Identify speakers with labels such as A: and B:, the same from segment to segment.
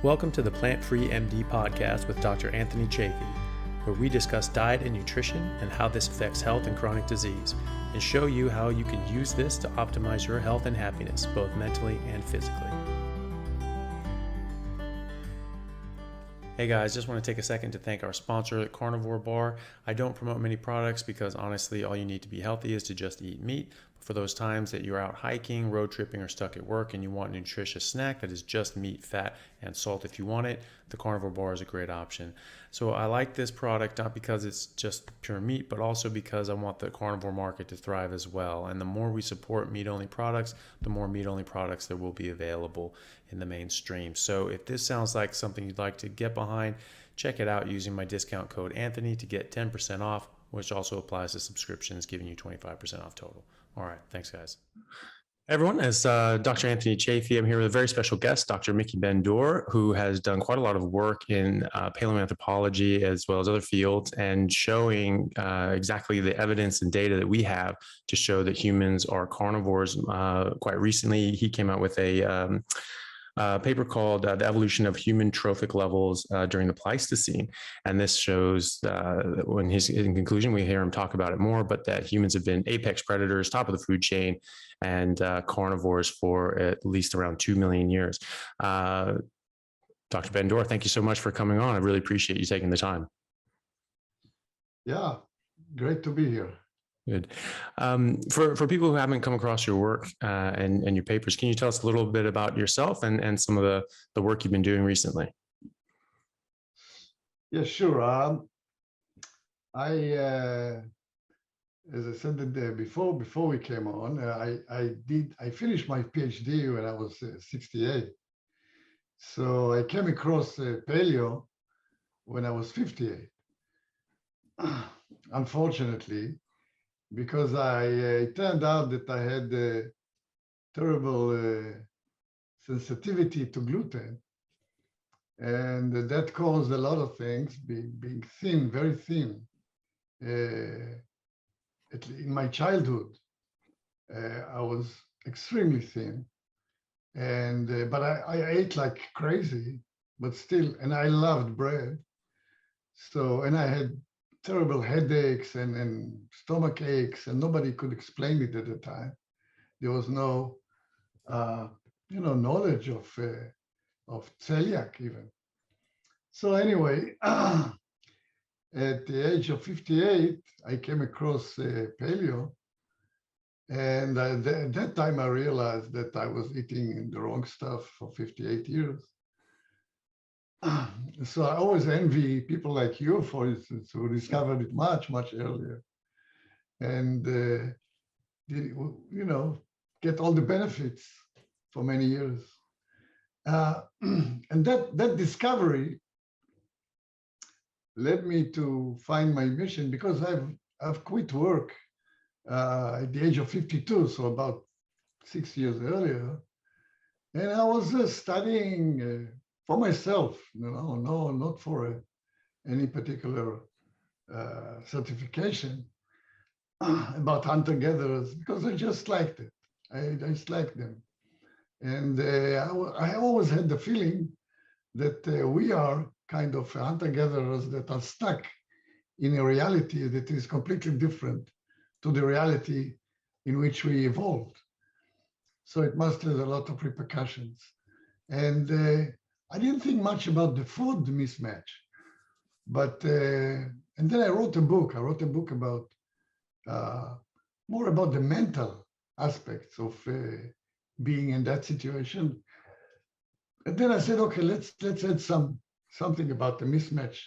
A: Welcome to the Plant-Free MD podcast with Dr. Anthony Chafee, where we discuss diet and nutrition and how this affects health and chronic disease, and show you how you can use this to optimize your health and happiness, both mentally and physically. Hey guys, just want to take a second to thank our sponsor at Carnivore Bar. I don't promote many products because honestly, all you need to be healthy is to just eat meat. For those times that you're out hiking, road tripping, or stuck at work and you want a nutritious snack that is just meat, fat, and salt if you want it, the Carnivore Bar is a great option. So I like this product not because it's just pure meat, but also because I want the carnivore market to thrive as well. And the more we support meat-only products, the more meat-only products there will be available in the mainstream. So if this sounds like something you'd like to get behind, check it out using my discount code Anthony to get 10% off, which also applies to subscriptions, giving you 25% off total. All right. Thanks, guys. Hey everyone, as Dr. Anthony Chafee, I'm here with a very special guest, Dr. Miki Ben-Dor, who has done quite a lot of work in paleoanthropology as well as other fields, and showing exactly the evidence and data that we have to show that humans are carnivores. Quite recently, he came out with a paper called The Evolution of Human Trophic Levels During the Pleistocene. And this shows, when he's in conclusion, we hear him talk about it more, but that humans have been apex predators, top of the food chain, and carnivores for at least around 2 million years. Dr. Ben-Dor, thank you so much for coming on. I really appreciate you taking the time.
B: Yeah, great to be here.
A: Good. For people who haven't come across your work and your papers, can you tell us a little bit about yourself and some of the work you've been doing recently?
B: Yeah, sure. As I said before we came on, I finished my PhD when I was 68. So I came across paleo when I was 58. Unfortunately, because it turned out that I had a terrible sensitivity to gluten. And that caused a lot of things, being thin, very thin. In my childhood, I was extremely thin. And but I ate like crazy, but still, and I loved bread. So, and I had terrible headaches and stomach aches, and nobody could explain it at the time. There was no, knowledge of celiac even. So anyway, at the age of 58, I came across paleo, and at that time I realized that I was eating the wrong stuff for 58 years. So I always envy people like you, for instance, who discovered it much, much earlier, and get all the benefits for many years. And that discovery led me to find my mission, because I've quit work at the age of 52, so about 6 years earlier, and I was studying. For myself, no, not for any particular certification about hunter-gatherers, because I just liked it. I just liked them. And I always had the feeling that we are kind of hunter-gatherers that are stuck in a reality that is completely different to the reality in which we evolved. So it must have a lot of repercussions. And I didn't think much about the food mismatch, but and then I wrote a book. I wrote a book about more about the mental aspects of being in that situation. And then I said, okay, let's add something about the mismatch,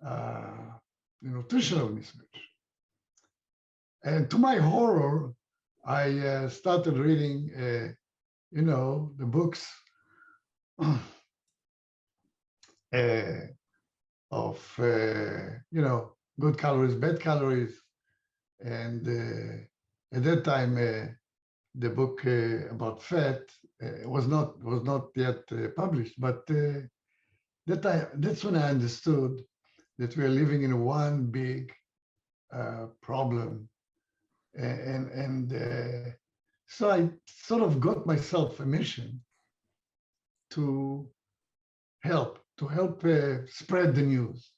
B: the nutritional mismatch. And to my horror, I started reading, the books of good calories, bad calories, and at that time the book about fat was not yet published. But that's when I understood that we are living in one big problem, and so I sort of got myself a mission to spread the news.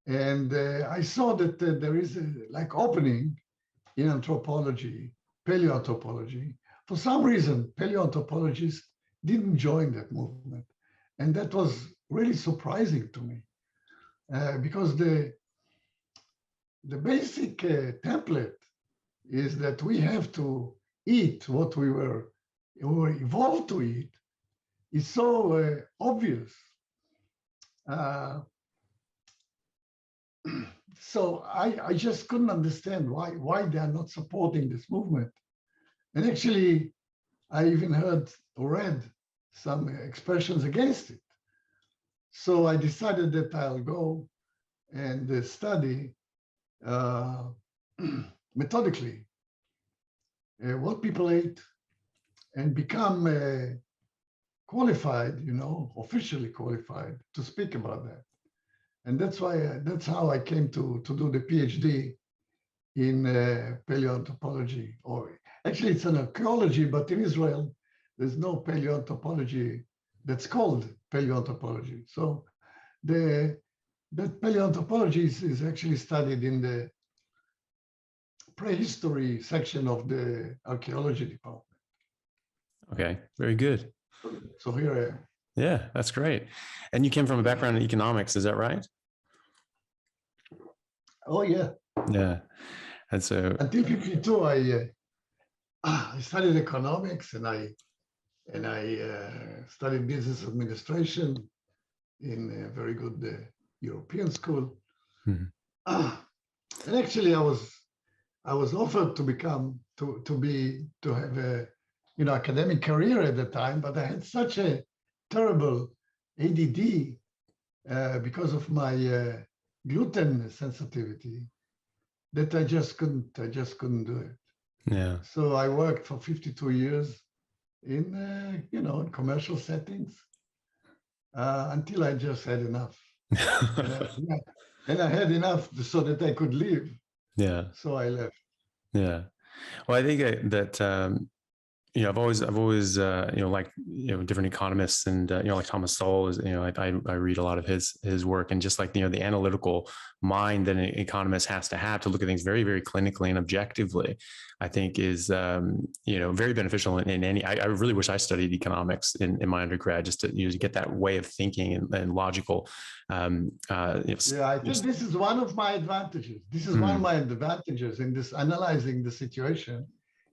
B: And I saw that there is a like opening in anthropology, paleoanthropology. For some reason, paleoanthropologists didn't join that movement. And that was really surprising to me because the basic template is that we have to eat what we were evolved to eat is so obvious. Uh, so I just couldn't understand why they are not supporting this movement. And actually, I even heard or read some expressions against it. So I decided that I'll go and study methodically what people ate and become qualified, officially qualified to speak about that. And that's how I came to do the PhD in paleoanthropology, or actually it's an archaeology, but in Israel, there's no paleoanthropology that's called paleoanthropology. So that paleoanthropology is actually studied in the prehistory section of the archaeology department.
A: Okay, very good.
B: So here I am.
A: Yeah, that's great. And you came from a background in economics, is that right?
B: Oh yeah.
A: Yeah. And so
B: until 52, I studied economics and I studied business administration in a very good European school.
A: Mhm.
B: And actually, I was offered to have a academic career at the time, but I had such a terrible ADD because of my gluten sensitivity that I just couldn't do it.
A: Yeah.
B: So I worked for 52 years in in commercial settings until I just had enough. And I had enough so that I could leave.
A: Yeah.
B: So I left.
A: Yeah. Well, I think that I've always like different economists, and like Thomas Sowell is, I read a lot of his work, and just like the analytical mind that an economist has to have to look at things very, very clinically and objectively, I think is very beneficial in any. I really wish I studied economics in my undergrad, just to get that way of thinking and logical.
B: Yeah, I think this is one of my advantages. This is one of my advantages in this analyzing the situation,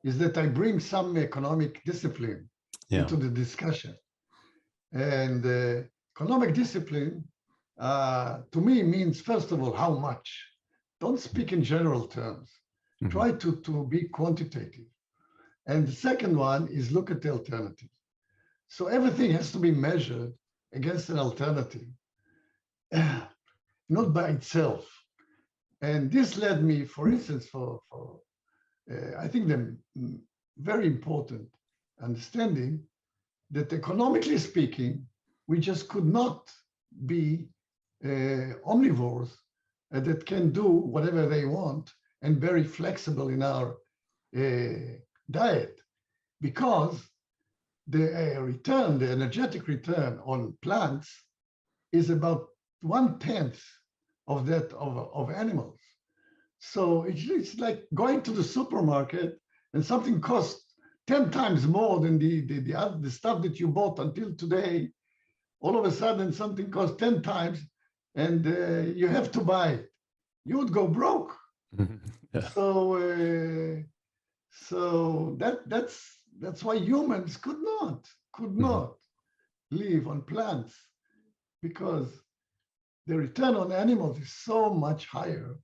B: is that I bring some economic discipline into the discussion. And economic discipline, to me, means, first of all, how much. Don't speak in general terms. Try to be quantitative. And the second one is look at the alternative. So everything has to be measured against an alternative, not by itself. And this led me, for instance, I think the very important understanding that economically speaking, we just could not be omnivores that can do whatever they want and very flexible in our diet, because the the energetic return on plants is about 1/10 of that of animals. So it's like going to the supermarket and something costs 10 times more than the stuff that you bought until today. All of a sudden, something costs 10 times and you have to buy it. You would go broke. Yeah. So that's why humans could not live on plants, because the return on animals is so much higher.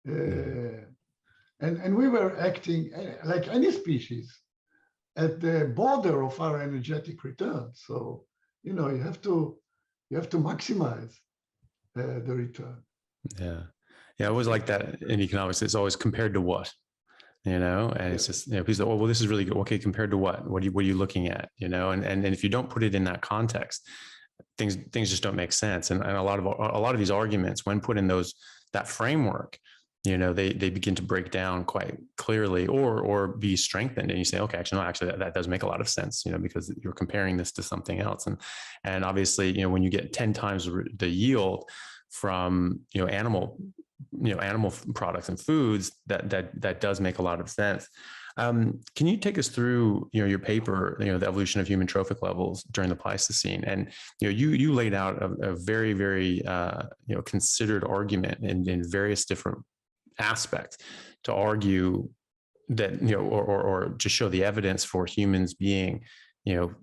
B: And we were acting like any species at the border of our energetic return. So, you have to maximize the return.
A: Yeah. Yeah. I always like that in economics. It's always compared to what, and it's just, people say, oh, well, this is really good. Okay. Compared to what? What are you looking at? And if you don't put it in that context, things just don't make sense. And a lot of these arguments, when put in that framework, they begin to break down quite clearly, or be strengthened, and you say, okay, actually, no, actually, that does make a lot of sense, because you're comparing this to something else. And obviously, when you get 10 times the yield from, animal products and foods, that does make a lot of sense. Can you take us through, your paper, the evolution of human trophic levels during the Pleistocene? And, you laid out a very, very, considered argument in various different aspects to argue that, or to show the evidence for humans being,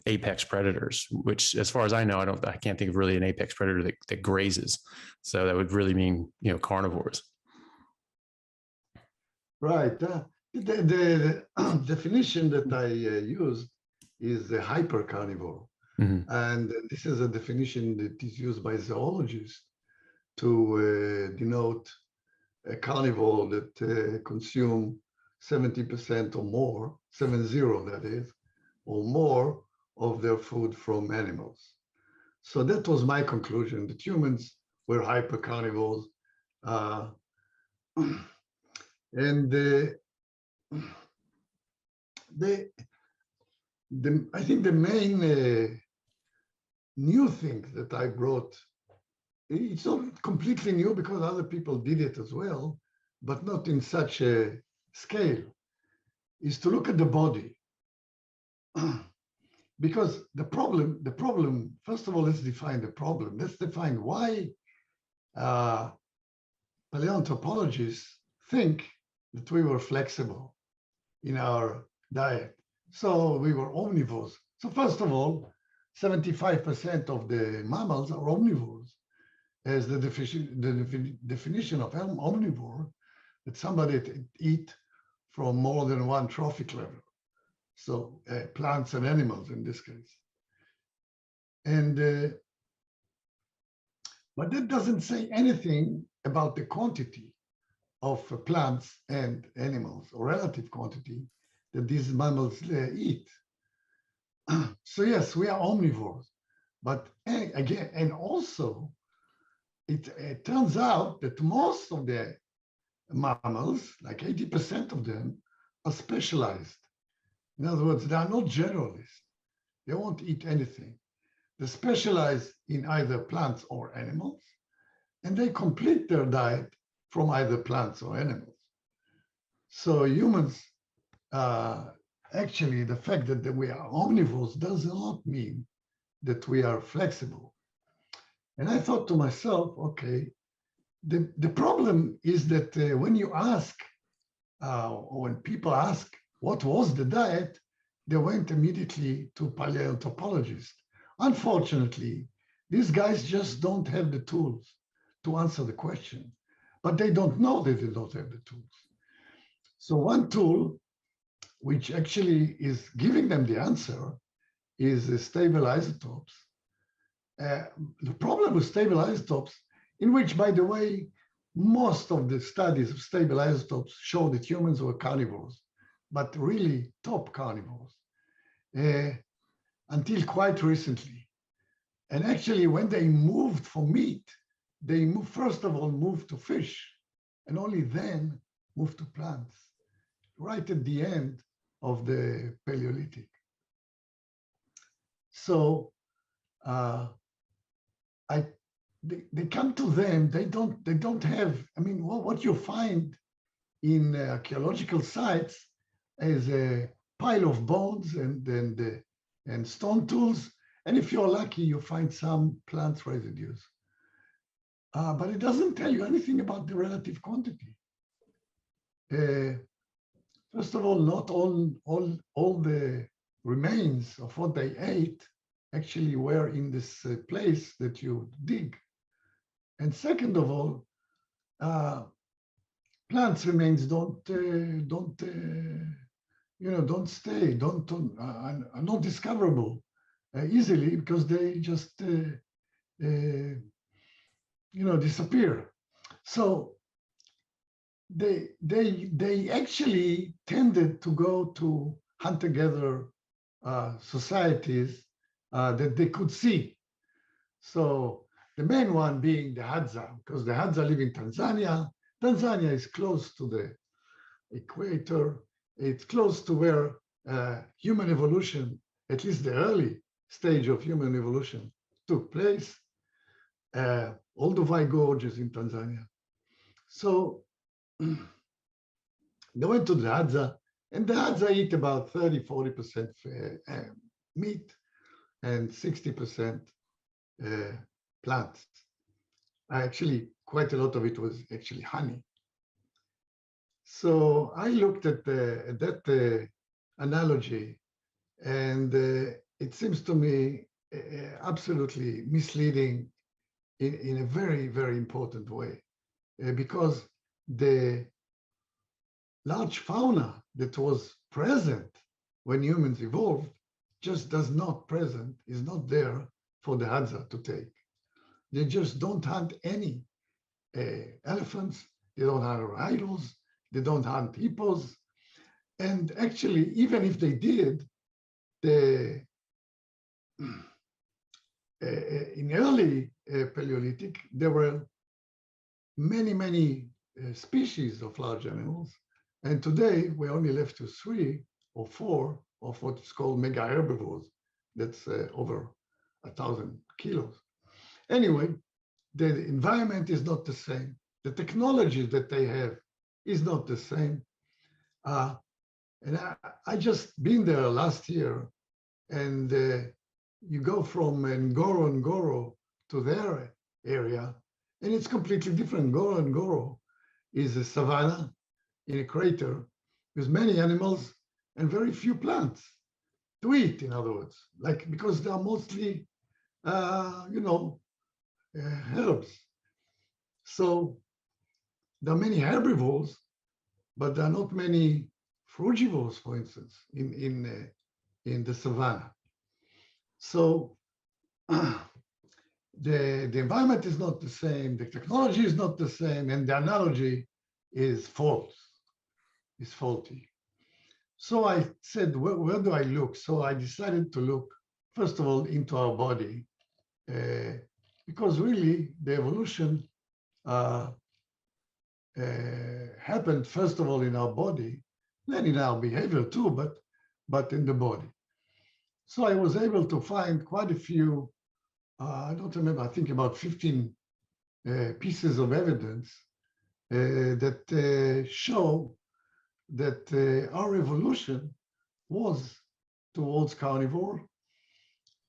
A: apex predators, which, as far as I know, I can't think of really an apex predator that grazes. So that would really mean, carnivores.
B: Right. The definition that I used is a hypercarnivore.
A: Mm-hmm.
B: And this is a definition that is used by zoologists to denote a carnivore that consume 70% or more, 70 that is, or more of their food from animals. So that was my conclusion, that humans were hypercarnivores. And I think the main new thing that I brought, it's not completely new because other people did it as well, but not in such a scale, is to look at the body. Because the problem, first of all, let's define the problem. Let's define why paleoanthropologists think that we were flexible in our diet. So we were omnivores. So first of all, 75% of the mammals are omnivores, as the definition of omnivore, that somebody eat from more than one trophic level. So plants and animals in this case. And but that doesn't say anything about the quantity of plants and animals, or relative quantity, that these mammals eat. So yes, we are omnivores, but again, and also it turns out that most of the mammals, like 80% of them, are specialized. In other words, they are not generalists. They won't eat anything. They specialize in either plants or animals, and they complete their diet from either plants or animals. So humans, actually, the fact that we are omnivores does not mean that we are flexible. And I thought to myself, okay, the problem is that when you ask, or when people ask, what was the diet, they went immediately to paleoanthropologists. Unfortunately, these guys just don't have the tools to answer the question, but they don't know that they don't have the tools. So one tool, which actually is giving them the answer, is stable isotopes. The problem with stable isotopes, in which, by the way, most of the studies of stable isotopes show that humans were carnivores, but really top carnivores, until quite recently. And actually, when they moved from meat, they first of all moved to fish, and only then moved to plants, right at the end of the Paleolithic. So they come to them, they don't have, I mean, what you find in archaeological sites is a pile of bones and stone tools. And if you're lucky, you find some plant residues. But it doesn't tell you anything about the relative quantity. First of all, not all the remains of what they ate actually were in this place that you dig. And second of all, plants remains don't stay, are not discoverable easily, because they just disappear. So they actually tended to go to hunter-gatherer societies that they could see. So the main one being the Hadza, because the Hadza live in Tanzania, Tanzania is close to the equator. It's close to where human evolution, at least the early stage of human evolution, took place. Olduvai Gorge is in Tanzania. So they went to the Hadza, and the Hadza eat about 30-40% meat and 60% plants. Actually, quite a lot of it was actually honey. So I looked at that analogy, and it seems to me absolutely misleading in a very, very important way, because the large fauna that was present when humans evolved just is not there for the Hadza to take. They just don't hunt any elephants, they don't hunt rhinos, they don't hunt hippos. And actually, even if they did, in early Paleolithic, there were many, many species of large animals. And today, we're only left to 3 or 4 of what is called mega herbivores. That's over 1,000 kilos. Anyway, the environment is not the same. The technology that they have is not the same. And I just been there last year, and you go from Ngorongoro to their area, and it's completely different. Ngorongoro is a savanna in a crater with many animals and very few plants to eat, in other words, like, because they are mostly, herbs. So there are many herbivores, but there are not many frugivores, for instance, in the savanna. So the environment is not the same, the technology is not the same, and the analogy is false, is faulty. So I said, where do I look? So I decided to look, first of all, into our body, because really the evolution happened, first of all, in our body, then in our behavior too, but in the body. So I was able to find quite a few, I don't remember, I think about 15 pieces of evidence that show that our evolution was towards carnivore.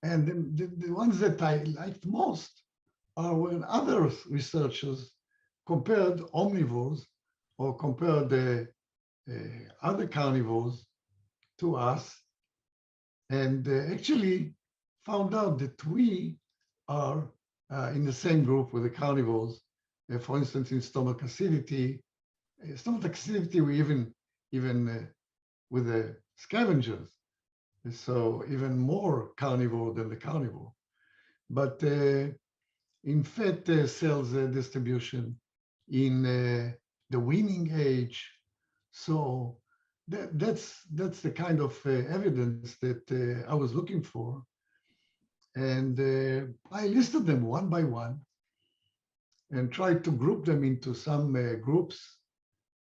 B: And the ones that I liked most are when other researchers compared omnivores or compared the other carnivores to us, and actually found out that we are in the same group with the carnivores. For instance, in stomach acidity, we even with the scavengers, so even more carnivore than the carnivore. But in fat cells distribution, in the weaning age, so that's the kind of evidence that I was looking for. And I listed them one by one and tried to group them into some groups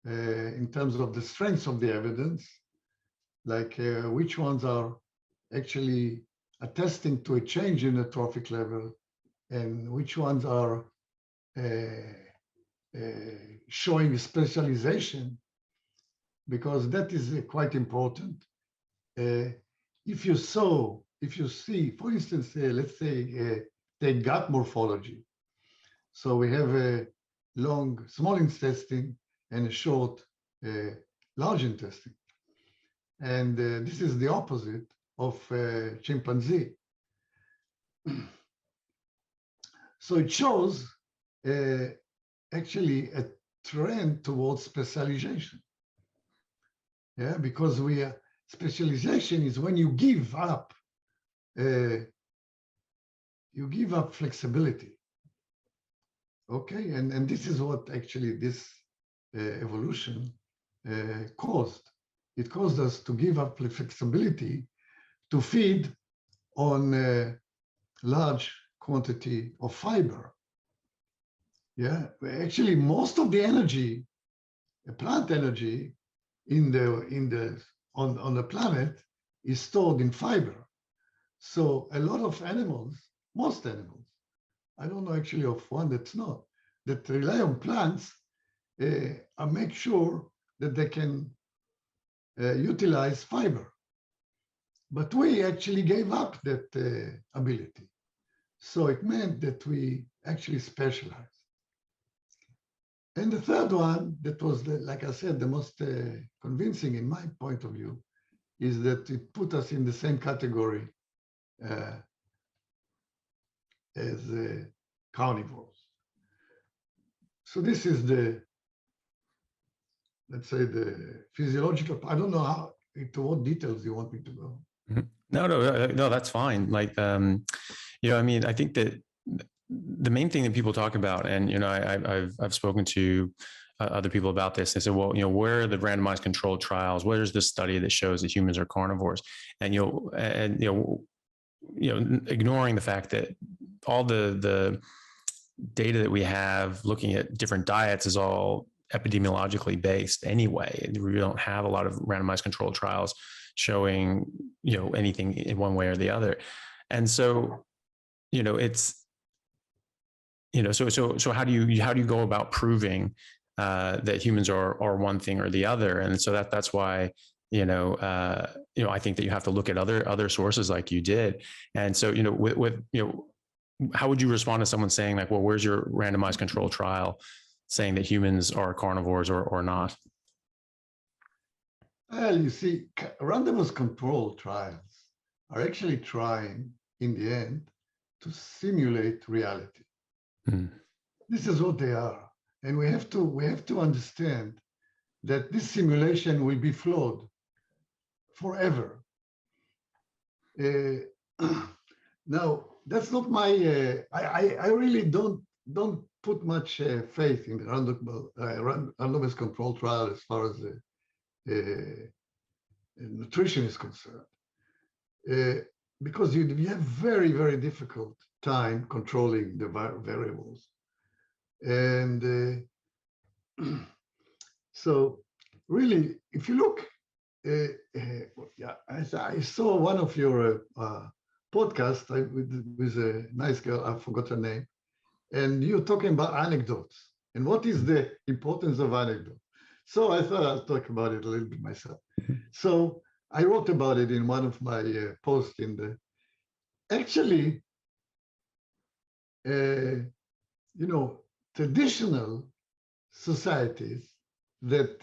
B: in terms of the strengths of the evidence, like which ones are actually attesting to a change in the trophic level, and which ones are showing a specialization, because that is quite important. If you see, for instance, let's say, take gut morphology. So we have a long small intestine and a short large intestine. And this is the opposite of chimpanzee. So it shows actually a trend towards specialization. Yeah, because specialization is when you give up flexibility. Okay, and this is what actually this evolution caused. It caused us to give up flexibility to feed on a large quantity of fiber. Yeah, actually, most of the energy, the plant energy on the planet is stored in fiber. So a lot of animals, most animals, I don't know actually of one that's not, that rely on plants, make sure that they can utilize fiber. But we actually gave up that ability. So it meant that we actually specialized. And the third one, that was, like I said, the most convincing in my point of view, is that it put us in the same category uh, as carnivores. So this is the, let's say, the physiological. I don't know how into what details you want me to go.
A: No, that's fine. Like, I mean, I think that the main thing that people talk about, and I've spoken to other people about this. They said, well, where are the randomized controlled trials? Where's the study that shows that humans are carnivores? And ignoring the fact that all the data that we have looking at different diets is all epidemiologically based anyway. We don't have a lot of randomized controlled trials showing anything in one way or the other. And so it's so how do you go about proving that humans are one thing or the other? And so that's why I think that you have to look at other sources like you did. And so with how would you respond to someone saying like, well, where's your randomized control trial saying that humans are carnivores or not?
B: Well, you see, randomized control trials are actually trying, in the end, to simulate reality. This is what they are, and we have to understand that this simulation will be flawed forever. Now, that's not my. I really don't put much faith in randomized control trial as far as nutrition is concerned, because you have very difficult time controlling the variables, and so really, if you look, yeah, I saw one of your podcasts with a nice girl, I forgot her name, and you're talking about anecdotes and what is the importance of anecdote. So I thought I'll talk about it a little bit myself. So I wrote about it in one of my posts in the, actually, traditional societies that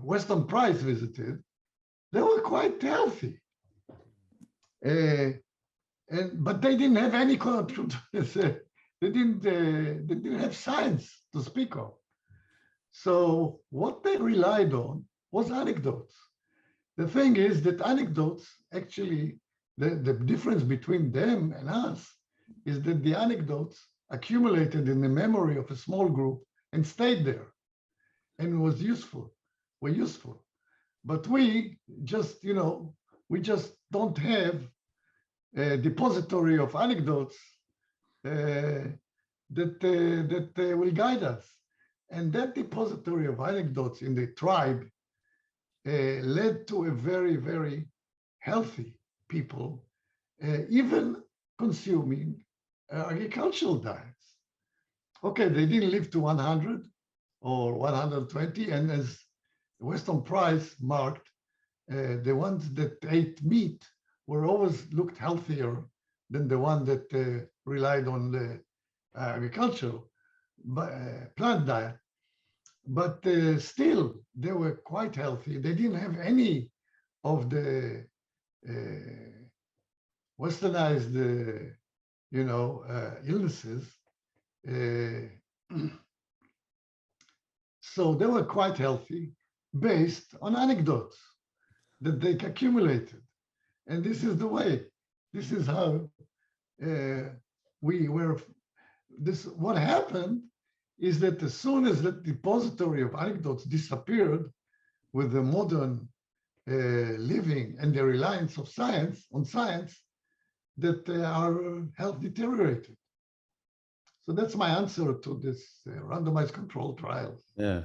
B: Weston Price visited, they were quite healthy. But they didn't have any they didn't have science to speak of. So what they relied on was anecdotes. The thing is that anecdotes, actually, the difference between them and us is that the anecdotes accumulated in the memory of a small group and stayed there and were useful. But we just don't have a depository of anecdotes that will guide us. And that depository of anecdotes in the tribe led to a very healthy people, even consuming agricultural diets. Okay, they didn't live to 100 or 120, and as Weston Price marked, the ones that ate meat were always looked healthier than the one that relied on the agricultural plant diet. But still, they were quite healthy. They didn't have any of the westernized, illnesses. So they were quite healthy based on anecdotes that they accumulated. And this is the way. This is how we were. What happened is that as soon as the depository of anecdotes disappeared with the modern living and the reliance of science, that our health deteriorated. So that's my answer to this randomized control trials.
A: Yeah.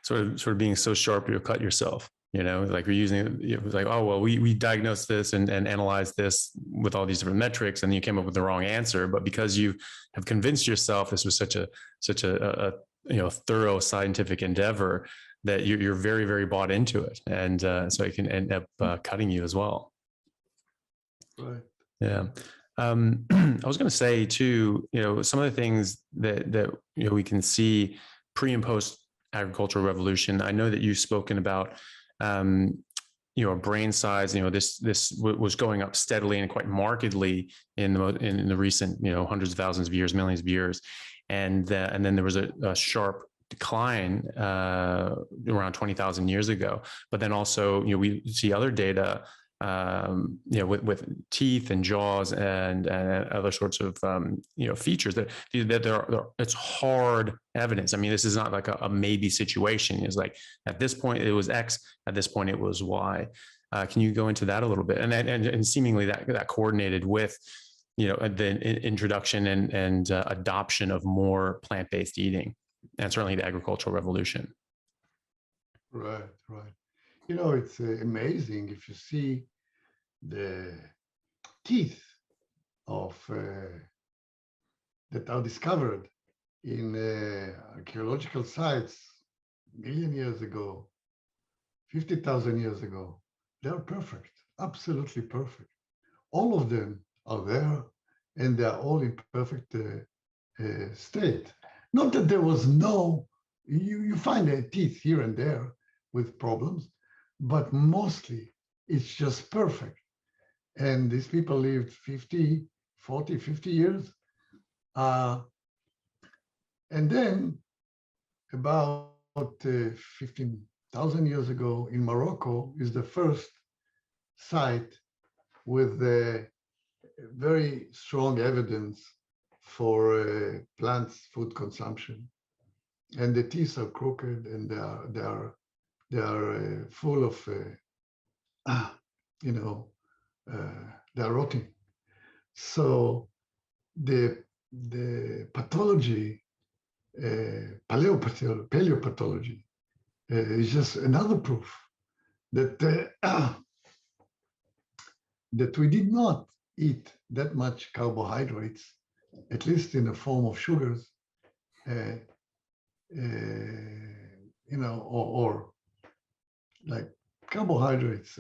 A: Sort of being so sharp you'll cut yourself, like we're using it was like, oh, well, we diagnosed this and analyzed this with all these different metrics, and you came up with the wrong answer. But because you have convinced yourself this was such a thorough scientific endeavor that you're very, very bought into it. And so it can end up cutting you as well.
B: Right.
A: Yeah. I was going to say too, some of the things that we can see pre and post agricultural revolution. I know that you've spoken about, brain size. This was going up steadily and quite markedly in the recent, hundreds of thousands of years, millions of years, and then there was a sharp decline around 20,000 years ago. But then also, we see other data, with teeth and jaws and other sorts of features that it's hard evidence. I mean, this is not like a maybe situation. It's like at this point it was X, at this point it was Y. Can you go into that a little bit? And seemingly that coordinated with the introduction and adoption of more plant-based eating, and certainly the agricultural revolution.
B: Right. It's amazing if you see the teeth of that are discovered in archaeological sites million years ago, 50,000 years ago. They're perfect, absolutely perfect. All of them are there, and they are all in perfect state. Not that there was you find teeth here and there with problems, but mostly it's just perfect. And these people lived 50 years. And then about 15,000 years ago in Morocco is the first site with very strong evidence for plants food consumption. And the teeth are crooked, and they are full of they're rotting. So the pathology, paleopathology, is just another proof that that we did not eat that much carbohydrates, at least in the form of sugars, or like carbohydrates.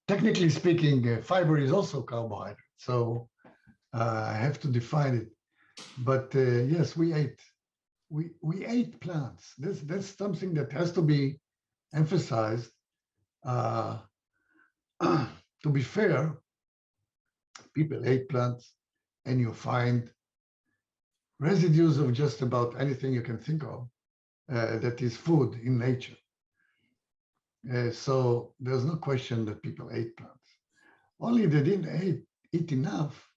B: Technically speaking, fiber is also carbohydrate. So I have to define it. But yes, we ate plants. That's something that has to be emphasized. To be fair, people ate plants, and you find residues of just about anything you can think of that is food in nature. So there's no question that people ate plants. Only they didn't eat enough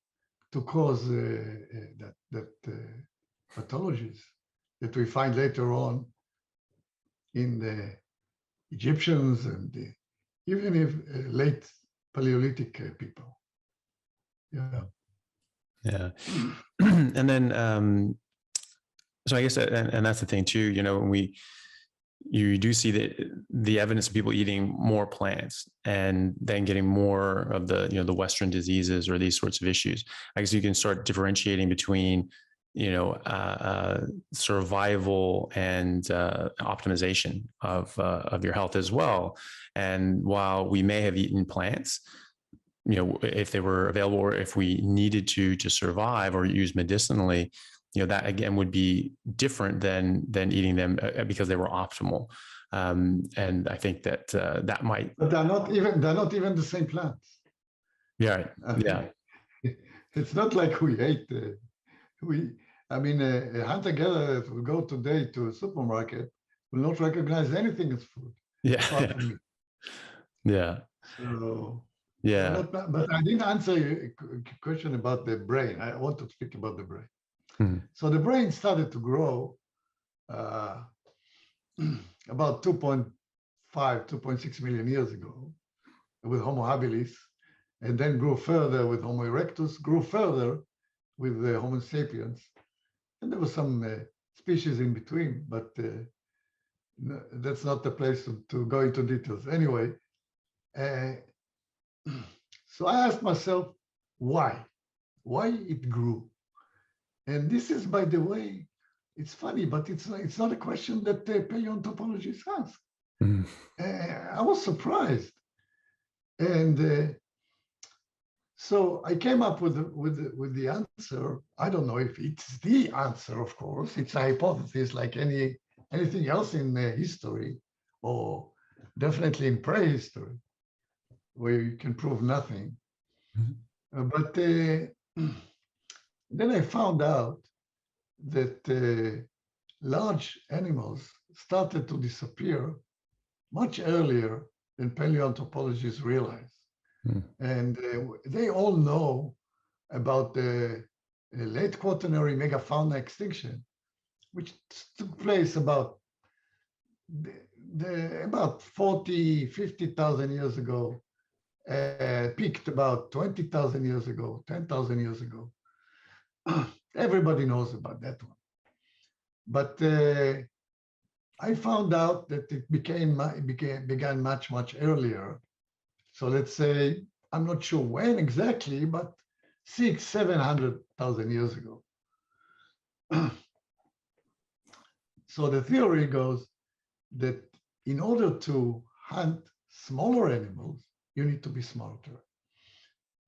B: to cause that pathologies that we find later on in the Egyptians and even if late Paleolithic people. Yeah.
A: Yeah. And then, so I guess, and that's the thing too, when you do see the evidence of people eating more plants and then getting more of the Western diseases or these sorts of issues. I guess you can start differentiating between, survival and optimization of your health as well. And while we may have eaten plants, if they were available, or if we needed to survive or use medicinally, that again would be different than eating them because they were optimal. And I think that that might.
B: But they're not even the same plants.
A: Yeah. Yeah.
B: It's not like we ate. A hunter-gatherer that will go today to a supermarket will not recognize anything as food.
A: Yeah.
B: Apart from meat.
A: Yeah.
B: So.
A: Yeah.
B: But I didn't answer your question about the brain. I want to speak about the brain.
A: Mm-hmm.
B: So the brain started to grow about 2.5, 2.6 million years ago with Homo habilis. and then grew further with Homo erectus, grew further with Homo sapiens. And there were some species in between, but that's not the place to go into details. Anyway, so I asked myself, why? Why it grew? And this is, by the way, it's funny, but it's not a question that paleoanthropologists ask.
A: Mm.
B: I was surprised. And so I came up with the answer. I don't know if it's the answer, of course. It's a hypothesis like anything else in history, or definitely in prehistory, where you can prove nothing.
A: Mm-hmm.
B: But then I found out that large animals started to disappear much earlier than paleoanthropologists realize.
A: Mm.
B: And they all know about the late Quaternary megafauna extinction, which took place about about 40, 50,000 years ago, peaked about 20,000 years ago, 10,000 years ago. Everybody knows about that one. But I found out that it began much, much earlier. So let's say, I'm not sure when exactly, but 700,000 years ago. So the theory goes that in order to hunt smaller animals, you need to be smarter.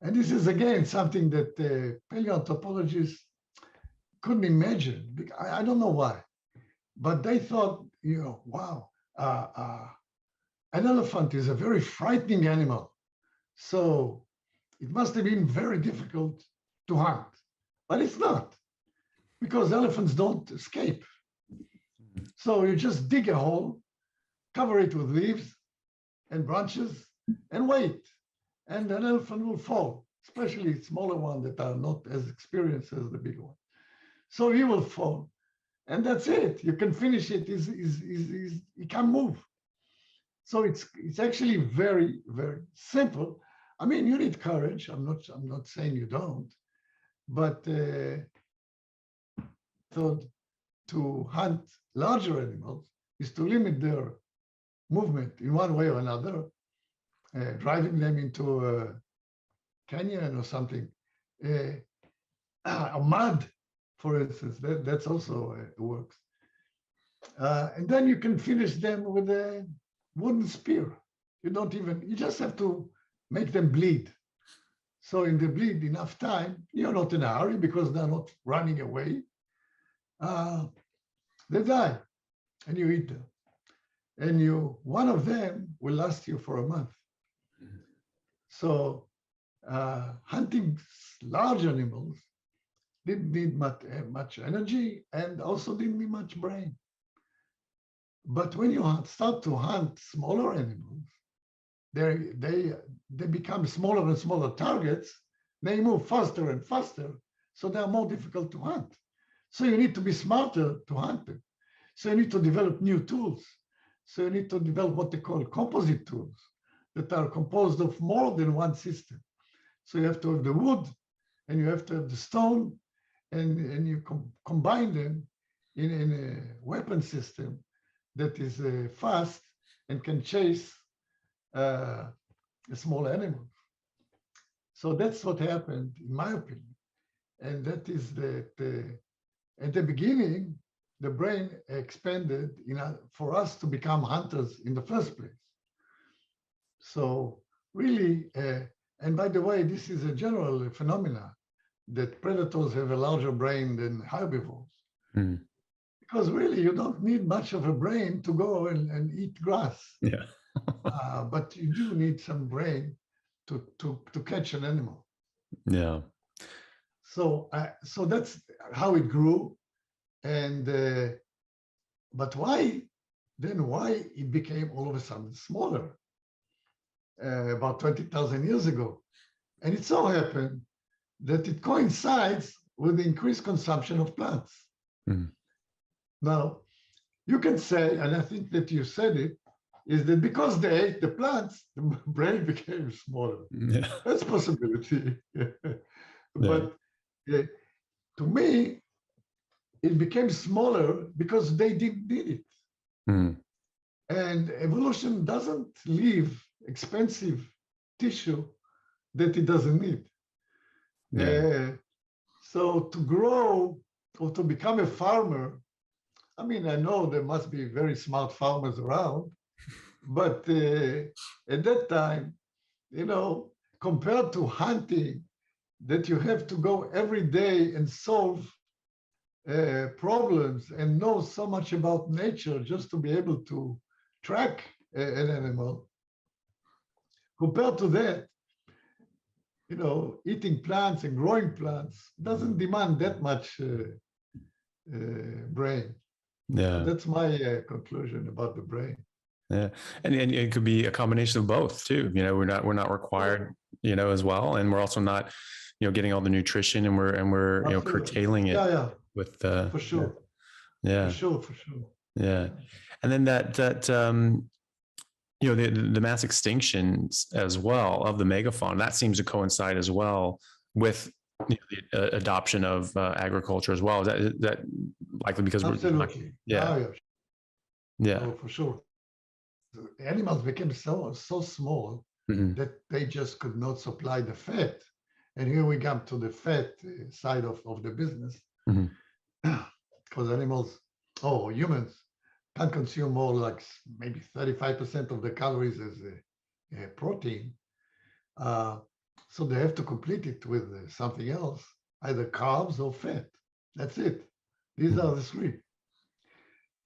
B: And this is, again, something that paleoanthropologists couldn't imagine. I don't know why, but they thought, wow, an elephant is a very frightening animal. So it must have been very difficult to hunt. But it's not, because elephants don't escape. So you just dig a hole, cover it with leaves and branches, and wait. And an elephant will fall, especially smaller ones that are not as experienced as the big one. So he will fall. And that's it. You can finish it. He can't move. So it's actually very, very simple. I mean, you need courage. I'm not saying you don't, but thought to hunt larger animals is to limit their movement in one way or another, driving them into a canyon or something, or mud, for instance. That's also works. And then you can finish them with a wooden spear. You just have to make them bleed. So in the bleed enough time, you're not in a hurry because they're not running away. They die, and you eat them. And one of them will last you for a month. So hunting large animals didn't need much energy and also didn't need much brain. But when you start to hunt smaller animals, they become smaller and smaller targets. They move faster and faster, so they're more difficult to hunt. So you need to be smarter to hunt them. So you need to develop new tools. So you need to develop what they call composite tools that are composed of more than one system. So you have to have the wood, and you have to have the stone, and you combine them in a weapon system that is fast and can chase a small animal. So that's what happened, in my opinion. And that is that at the beginning, the brain expanded for us to become hunters in the first place. So really, and by the way, this is a general phenomena that predators have a larger brain than herbivores.
A: Mm.
B: Because really, you don't need much of a brain to go and eat grass.
A: Yeah.
B: But you do need some brain to catch an animal.
A: Yeah.
B: So that's how it grew. And but why it became all of a sudden smaller about 20,000 years ago? And it so happened that it coincides with the increased consumption of plants.
A: Mm.
B: Now, you can say, and I think that you said it, is that because they ate the plants, the brain became smaller.
A: Yeah.
B: That's a possibility.
A: Yeah.
B: But to me, it became smaller because they didn't need it.
A: Mm.
B: And evolution doesn't leave expensive tissue that it doesn't need.
A: Yeah.
B: So to grow or to become a farmer, I mean, I know there must be very smart farmers around, but at that time, compared to hunting, that you have to go every day and solve problems and know so much about nature just to be able to track an animal. Compared to that, eating plants and growing plants doesn't demand that much brain. So
A: Yeah.
B: that's my conclusion about the brain.
A: Yeah. And it could be a combination of both too. We're not required, as well. And we're also not, getting all the nutrition and we're,
B: Absolutely.
A: curtailing it
B: Yeah,
A: with
B: for sure.
A: Yeah.
B: For sure.
A: Yeah. And then that the mass extinctions as well of the megafauna, that seems to coincide as well with the adoption of agriculture as well. Is that likely because
B: Absolutely.
A: Yeah.
B: Oh, for sure. The animals became so small
A: Mm-hmm.
B: that they just could not supply the fat. And here we come to the fat side of the business.
A: Mm-hmm.
B: Because humans can consume more, like maybe 35% of the calories as a protein. So they have to complete it with something else, either carbs or fat. That's it. These are the three.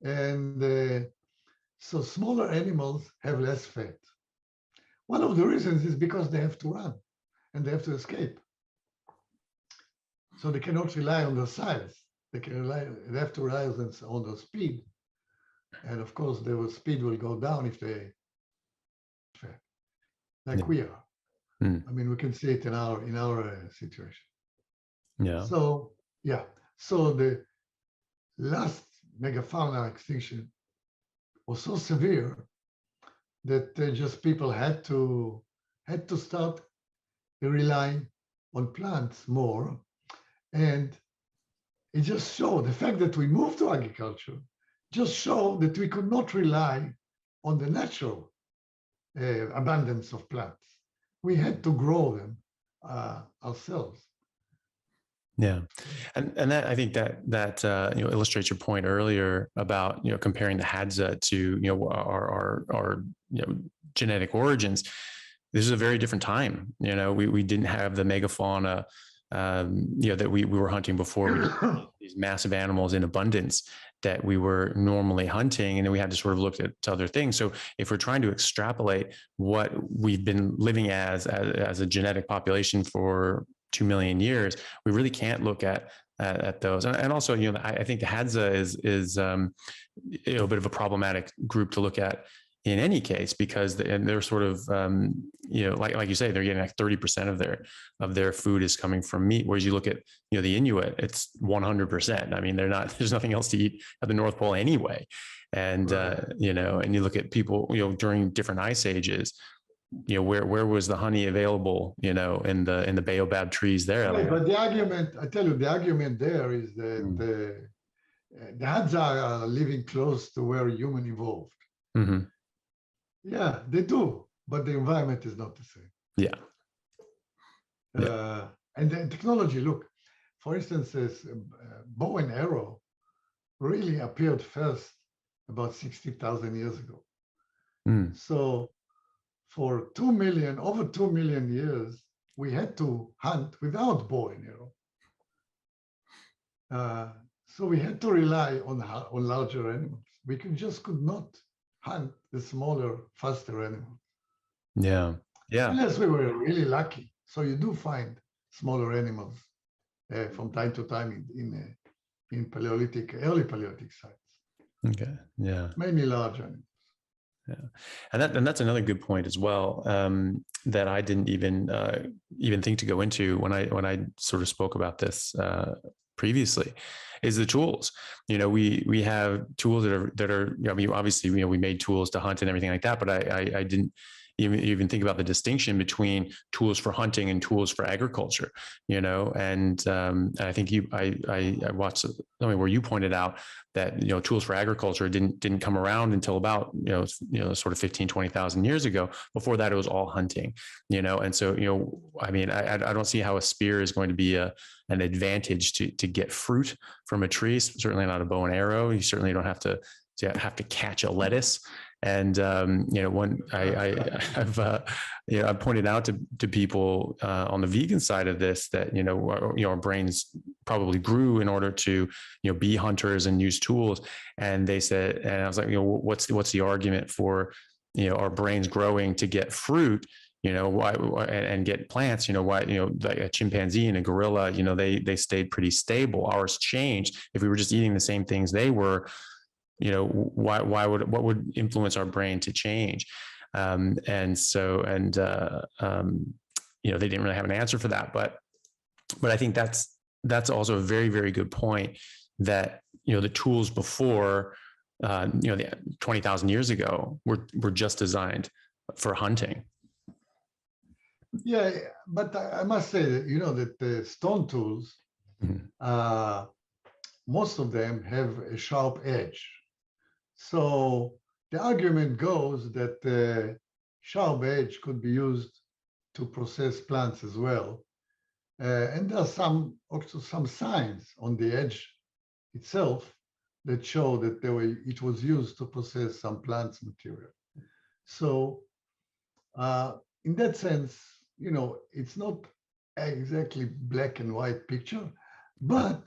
B: And so smaller animals have less fat. One of the reasons is because they have to run and they have to escape. So they cannot rely on their size. They have to rely on their speed. And of course, their speed will go down if they fat, like we are. I mean, we can see it in our situation.
A: Yeah.
B: So so the last megafauna extinction was so severe that just people had to start relying on plants more, and it just showed the fact that we moved to agriculture just showed that we could not rely on the natural abundance of plants. We had to grow them ourselves.
A: Yeah. And that, I think that illustrates your point earlier about, comparing the Hadza to, our genetic origins. This is a very different time. We didn't have the megafauna, that we were hunting before. These massive animals in abundance that we were normally hunting, and then we had to sort of look at other things. So if we're trying to extrapolate what we've been living as a genetic population for 2 million years, we really can't look at those. And also, I think the Hadza is a bit of a problematic group to look at in any case, because they're sort of, like you say, they're getting like 30% of their food is coming from meat. Whereas you look at, the Inuit, it's 100%. I mean, there's nothing else to eat at the North Pole anyway. And,
B: right.
A: And you look at people, during different ice ages, where was the honey available, in the baobab trees there?
B: Right, but the argument, I tell you, the argument there is that the Hadza are living close to where human evolved.
A: Mm-hmm.
B: Yeah, they do, but the environment is not the same.
A: Yeah.
B: And the technology, look, for instance, bow and arrow really appeared first about 60,000 years ago. So for over 2 million years, we had to hunt without bow and arrow. So we had to rely on larger animals. We could not hunt the smaller, faster animals.
A: Yeah.
B: Unless we were really lucky. So you do find smaller animals from time to time in early Paleolithic sites.
A: Okay. Yeah.
B: Mainly large animals.
A: Yeah, and that's another good point as well, that I didn't even think to go into when I sort of spoke about this previously, is the tools. We have tools that are. I mean, obviously, we made tools to hunt and everything like that, but I didn't even think about the distinction between tools for hunting and tools for agriculture. And I think I watched something where you pointed out that tools for agriculture didn't come around until about sort of 15,000-20,000 years ago. Before that, it was all hunting. And so I mean, I don't see how a spear is going to be an advantage to get fruit from a tree. Certainly not a bow and arrow. You certainly don't have to catch a lettuce. And I've pointed out to people on the vegan side of this that our brains probably grew in order to be hunters and use tools. And they said, and I was like, what's the argument for our brains growing to get fruit? Why and get plants? Why? Like a chimpanzee and a gorilla, they stayed pretty stable. Ours changed. If we were just eating the same things they were, what would influence our brain to change? They didn't really have an answer for that, but I think that's also a very, very good point, that the tools before the 20,000 years ago were just designed for hunting.
B: Yeah, but I must say that that the stone tools, most of them have a sharp edge. So the argument goes that the sharp edge could be used to process plants as well. And there are also some signs on the edge itself that show that it was used to process some plants material. So in that sense, it's not exactly black and white picture, but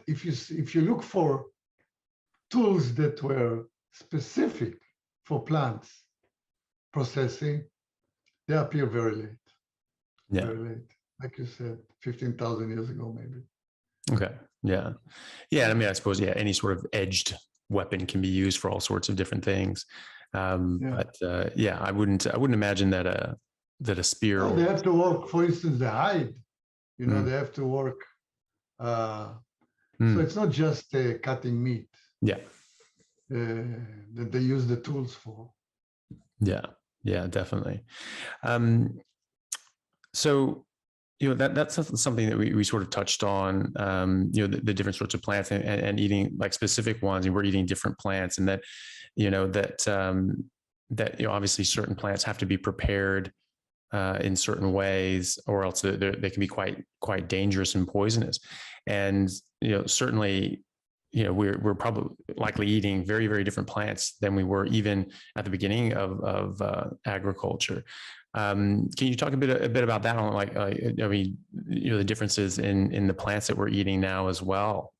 B: if you look for tools that were specific for plants processing, they appear very late.
A: Yeah.
B: Very late. Like you said, 15,000 years ago, maybe.
A: Okay. Yeah. Yeah. I mean, I suppose, any sort of edged weapon can be used for all sorts of different things. But I wouldn't imagine that a spear.
B: No, they have to work, for instance, the hide, they have to work. So it's not just cutting meat.
A: Yeah.
B: That they use the tools for.
A: Yeah. Yeah, definitely. So, that's something that we sort of touched on, the different sorts of plants and eating like specific ones, and we're eating different plants, and that, that obviously certain plants have to be prepared in certain ways, or else they can be quite dangerous and poisonous. And, certainly, we're probably likely eating very, very different plants than we were even at the beginning of agriculture. Can you talk a bit about that? On the differences in the plants that we're eating now as well?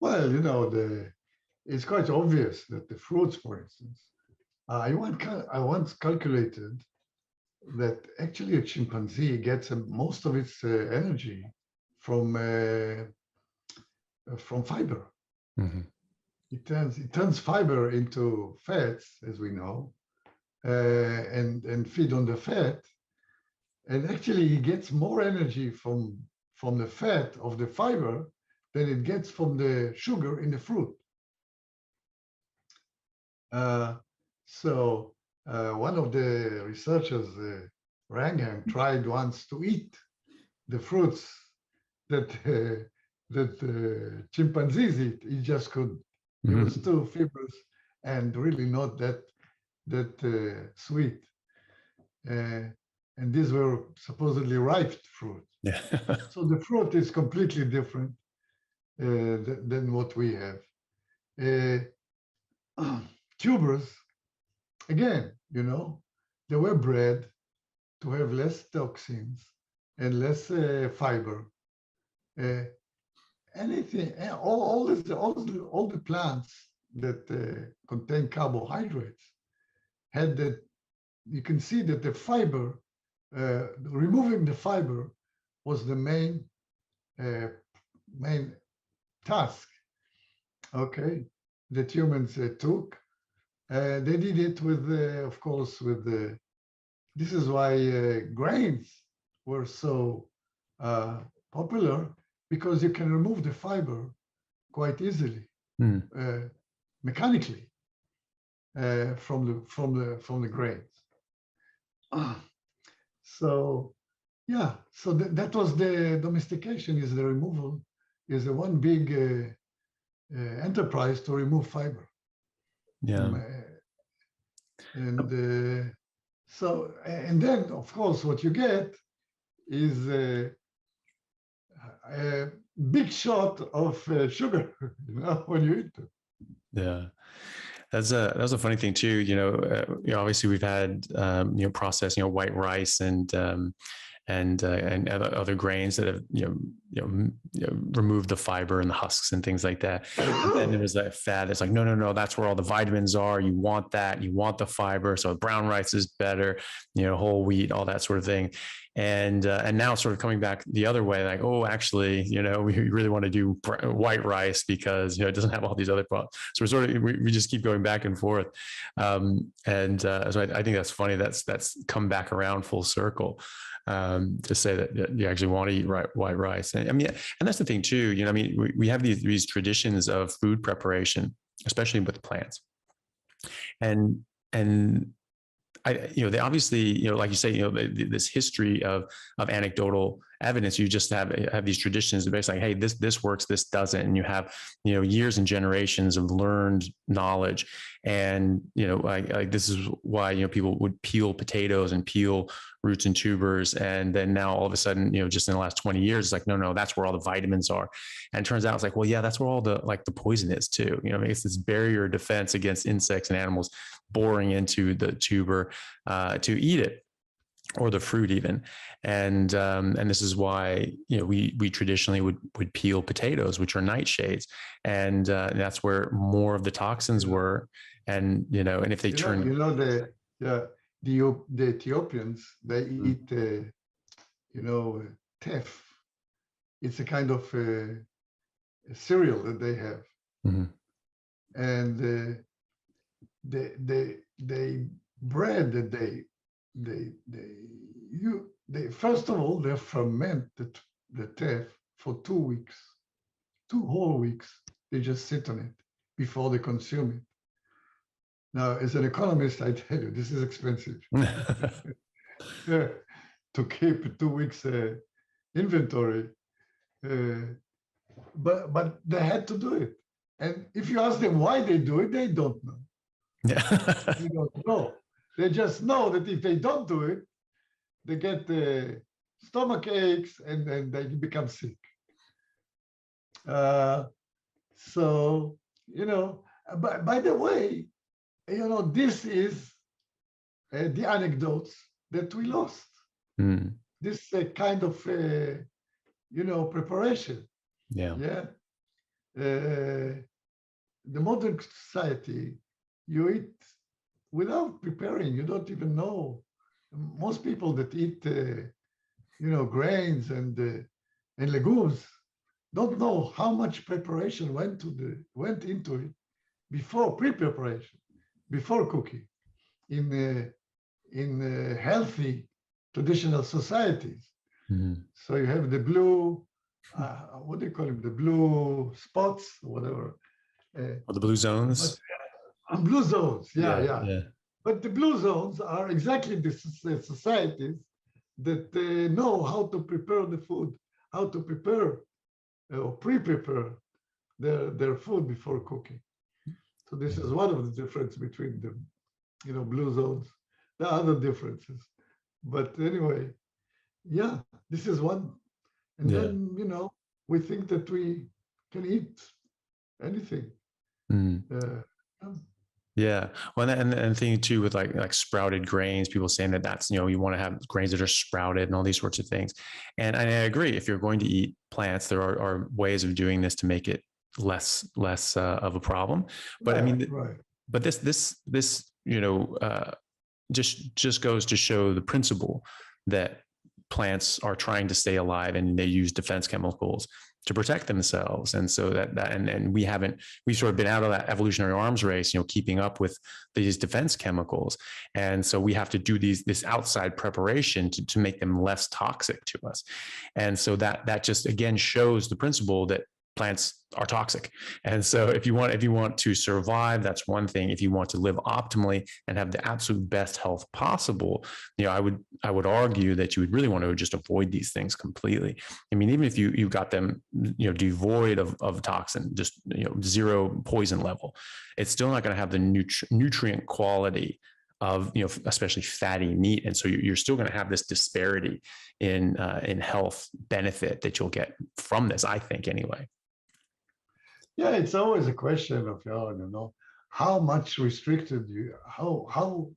B: Well, it's quite obvious that the fruits, for instance, I once calculated that actually a chimpanzee gets most of its energy from fiber. Mm-hmm. It turns fiber into fats, as we know, and feed on the fat. And actually, he gets more energy from the fat of the fiber than it gets from the sugar in the fruit. So one of the researchers, Wrangham, tried once to eat the fruits that chimpanzees eat. He just couldn't. It was too fibrous and really not that sweet. And these were supposedly ripe fruit. Yeah. So the fruit is completely different than what we have. Tubers, again, they were bred to have less toxins and less fiber. All the plants that contain carbohydrates had that. You can see that the fiber, removing the fiber, was the main task. Okay, that humans took. They did it with, of course, with the. This is why grains were so popular because you can remove the fiber quite easily, mechanically, from the grains. So yeah, so that was the domestication, is the removal, is a one big enterprise to remove fiber.
A: Yeah.
B: And so, and then of course what you get is a big shot of sugar, when you eat it.
A: Yeah. That's a funny thing too. Obviously we've had processed white rice and other grains that have removed the fiber and the husks and things like that. And then there was that fad that's like, no, that's where all the vitamins are. You want that. You want the fiber. So brown rice is better. Whole wheat, all that sort of thing. And now sort of coming back the other way, like, oh, actually, we really want to do white rice because it doesn't have all these other problems. So we just keep going back and forth. So I think that's funny. That's come back around full circle. To say that you actually want to eat white rice. And that's the thing too, we have these traditions of food preparation, especially with plants. And they obviously, like you say, this history of anecdotal evidence. You just have these traditions that basically like, hey, this works, this doesn't, and you have years and generations of learned knowledge. And like this is why people would peel potatoes and peel roots and tubers, and then now all of a sudden, just in the last 20 years, it's like no, that's where all the vitamins are. And it turns out it's like, well, yeah, that's where all the poison is too. It's this barrier defense against insects and animals boring into the tuber to eat it, or the fruit even. And this is why we traditionally would peel potatoes, which are nightshades, and that's where more of the toxins were. And and if they
B: the Ethiopians, they eat teff. It's a kind of a cereal that they have. And the bread that they first of all, they ferment the teff for 2 weeks, 2 whole weeks. They just sit on it before they consume it. Now, as an economist, I tell you, this is expensive. To keep 2 weeks inventory, but they had to do it. And if you ask them why they do it, they don't know. They don't know. They just know that if they don't do it, they get stomach aches and they become sick. So, by the way, this is the anecdotes that we lost. This kind of, preparation. Yeah. The modern society, you eat without preparing. You don't even know. Most people that eat, grains and legumes don't know how much preparation went into it before pre-preparation, before cooking, in healthy traditional societies. So you have the blue, what do you call them? The blue spots, or whatever.
A: The blue zones.
B: Blue zones, yeah. But the blue zones are exactly the societies that know how to prepare the food, how to prepare or pre-prepare their food before cooking. So this is one of the differences between them, blue zones. There are other differences, but anyway, yeah, this is one. And then we think that we can eat anything.
A: Yeah. Well, and thing too with like sprouted grains, people saying that's, you want to have grains that are sprouted and all these sorts of things. And I agree. If you're going to eat plants, there are ways of doing this to make it less of a problem. But but this just goes to show the principle that plants are trying to stay alive and they use defense chemicals to protect themselves. And so and we've sort of been out of that evolutionary arms race, keeping up with these defense chemicals. And so we have to do this outside preparation to make them less toxic to us. And so that just again shows the principle that plants are toxic. And so if you want to survive, that's one thing. If you want to live optimally and have the absolute best health possible, I would argue that you would really want to just avoid these things completely. I mean, even if you got them, devoid of toxin, just, zero poison level, it's still not going to have the nutrient quality of, especially fatty meat. And so you're still going to have this disparity in health benefit that you'll get from this, I think, anyway.
B: Yeah, it's always a question of, how much restricted how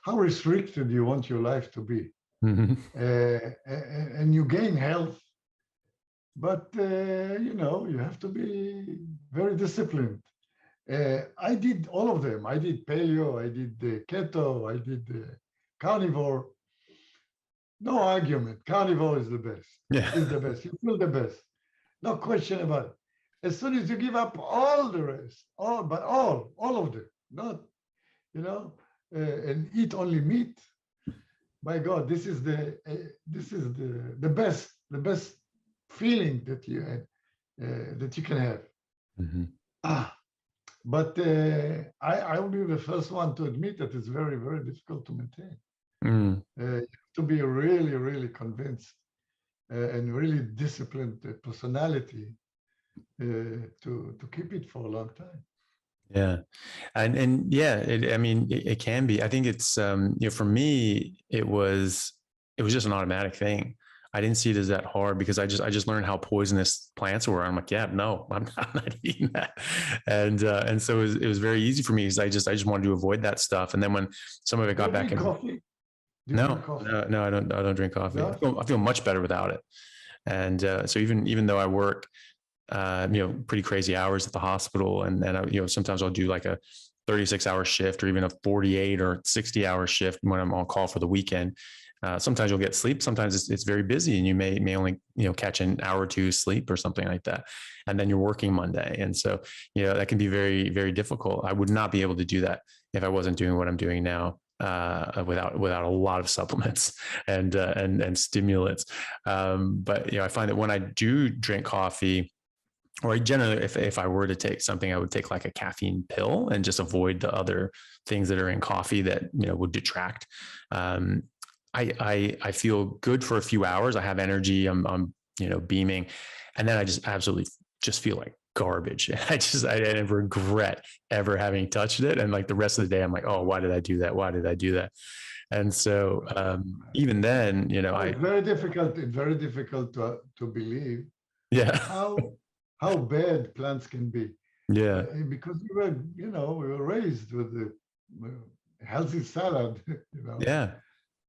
B: restricted you want your life to be.
A: Mm-hmm.
B: And you gain health, but, you have to be very disciplined. I did all of them. I did paleo, I did the keto, I did the carnivore. No argument. Carnivore is the best.
A: Yeah.
B: Is the best. You feel the best. No question about it. As soon as you give up all the rest, all of them, not, and eat only meat, my God, this is the best feeling that you can have.
A: Mm-hmm.
B: But I will be the first one to admit that it's very, very difficult to maintain.
A: Mm.
B: You have to be really, really convinced and really disciplined personality to keep it for a long time.
A: Yeah. And yeah, it can be. I think it's, for me, it was just an automatic thing. I didn't see it as that hard because I just learned how poisonous plants were. I'm like, yeah, no, I'm not eating that. And so it was very easy for me because I just wanted to avoid that stuff. And then when some of it got back in,
B: coffee?
A: No, I don't drink coffee. No? I feel much better without it. And so even though I work, pretty crazy hours at the hospital, and I, sometimes I'll do like a 36-hour shift or even a 48 or 60-hour shift when I'm on call for the weekend. Sometimes you'll get sleep. Sometimes it's very busy and you may only, catch an hour or two sleep or something like that. And then you're working Monday. And so, that can be very, very difficult. I would not be able to do that if I wasn't doing what I'm doing now, without a lot of supplements and stimulants. But, I find that when I do drink coffee, or generally, if I were to take something, I would take like a caffeine pill and just avoid the other things that are in coffee that, would detract. I feel good for a few hours. I have energy. I'm beaming, and then I just absolutely just feel like garbage. I regret ever having touched it. And like the rest of the day, I'm like, oh, why did I do that? Why did I do that? And so even then,
B: it's very difficult. It's very difficult to believe.
A: Yeah.
B: How bad plants can be.
A: Yeah.
B: Because we were raised with the healthy salad.
A: Yeah.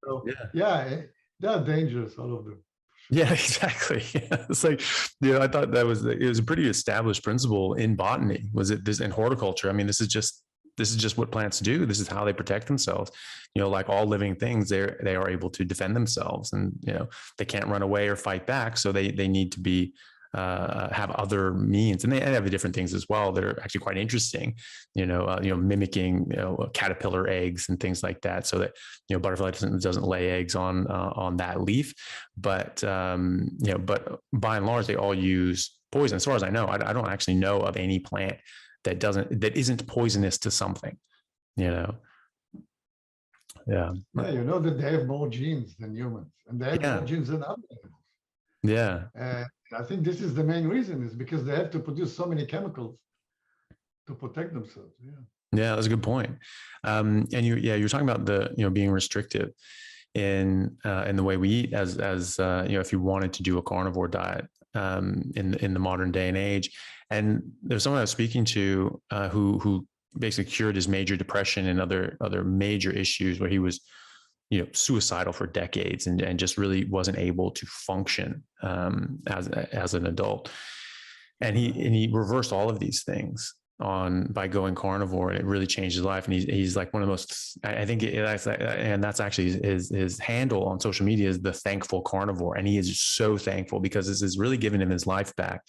B: So yeah, they are dangerous, all of them.
A: Yeah, exactly. It's like, I thought it was a pretty established principle in botany. Was it this in horticulture? I mean, this is just what plants do. This is how they protect themselves. Like all living things, they are able to defend themselves, and they can't run away or fight back. So they need to be have other means, and they have different things as well that are actually quite interesting. Mimicking caterpillar eggs and things like that, so that butterfly doesn't lay eggs on that leaf. But but by and large, they all use poison. As far as I know, I don't actually know of any plant that isn't poisonous to something. Yeah.
B: Yeah, that they have more genes than humans, and they have more genes than other animals.
A: Yeah.
B: I think this is the main reason, is because they have to produce so many chemicals to protect themselves.
A: Yeah, that's a good point. And you're talking about the being restrictive in the way we eat, as if you wanted to do a carnivore diet in the modern day and age. And there's someone I was speaking to who basically cured his major depression and other major issues, where he was suicidal for decades and just really wasn't able to function as an adult. And he reversed all of these things by going carnivore, and it really changed his life. And he's like one of the most, I think that's actually his handle on social media is the thankful carnivore. And he is so thankful because this is really giving him his life back,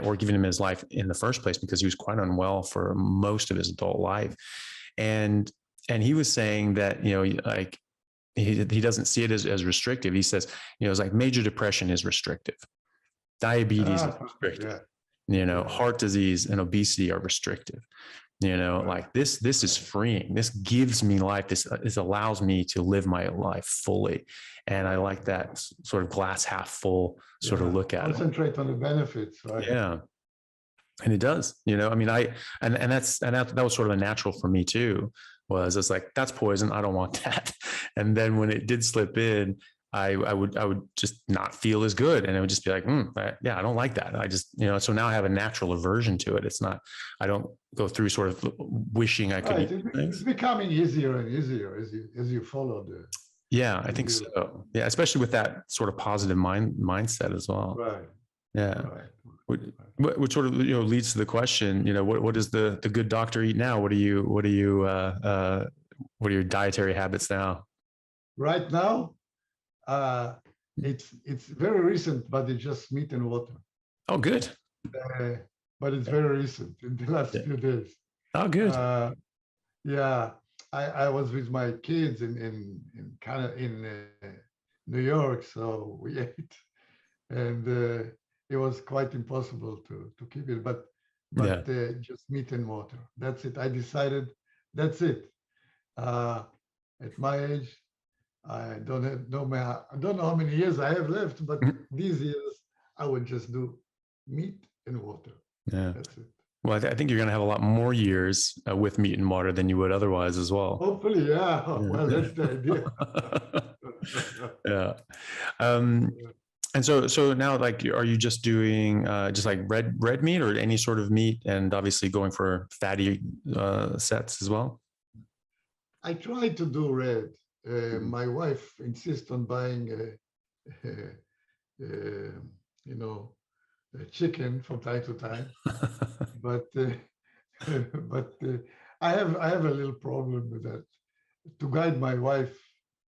A: or giving him his life in the first place, because he was quite unwell for most of his adult life. And he was saying that, like, he doesn't see it as restrictive. He says, it's like major depression is restrictive. Diabetes is restrictive. Heart disease and obesity are restrictive. Like this is freeing. This gives me life. This allows me to live my life fully. And I like that sort of glass half full sort of look at it.
B: Concentrate on the benefits, right?
A: Yeah. And it does, I mean, that was sort of a natural for me too, was it's like, that's poison. I don't want that. And then when it did slip in, I would just not feel as good. And it would just be like, I don't like that. I just, so now I have a natural aversion to it. It's not, I don't go through sort of wishing I could eat things.
B: It's becoming easier and easier as you follow the.
A: Yeah, I think so. Yeah. Especially with that sort of positive mindset as well.
B: Right.
A: Yeah. Right. Which sort of leads to the question, what does the good doctor eat now? What are your dietary habits now?
B: Right now, it's very recent, but it's just meat and water.
A: Oh, good.
B: But it's very recent in the last few days.
A: Oh, good.
B: Yeah, I was with my kids in New York, so we ate, and it was quite impossible to keep it, but just meat and water. That's it. I decided that's it. At my age, I don't know how many years I have left, but these years I would just do meat and water.
A: Yeah,
B: that's it.
A: Well, I think you're going to have a lot more years with meat and water than you would otherwise as well.
B: Hopefully, yeah. Well, that's the
A: idea. Yeah. And so now, like, are you just doing just like red meat or any sort of meat, and obviously going for fatty sets as well?
B: I try to do red. My wife insists on buying chicken from time to time, but I have a little problem with that. To guide my wife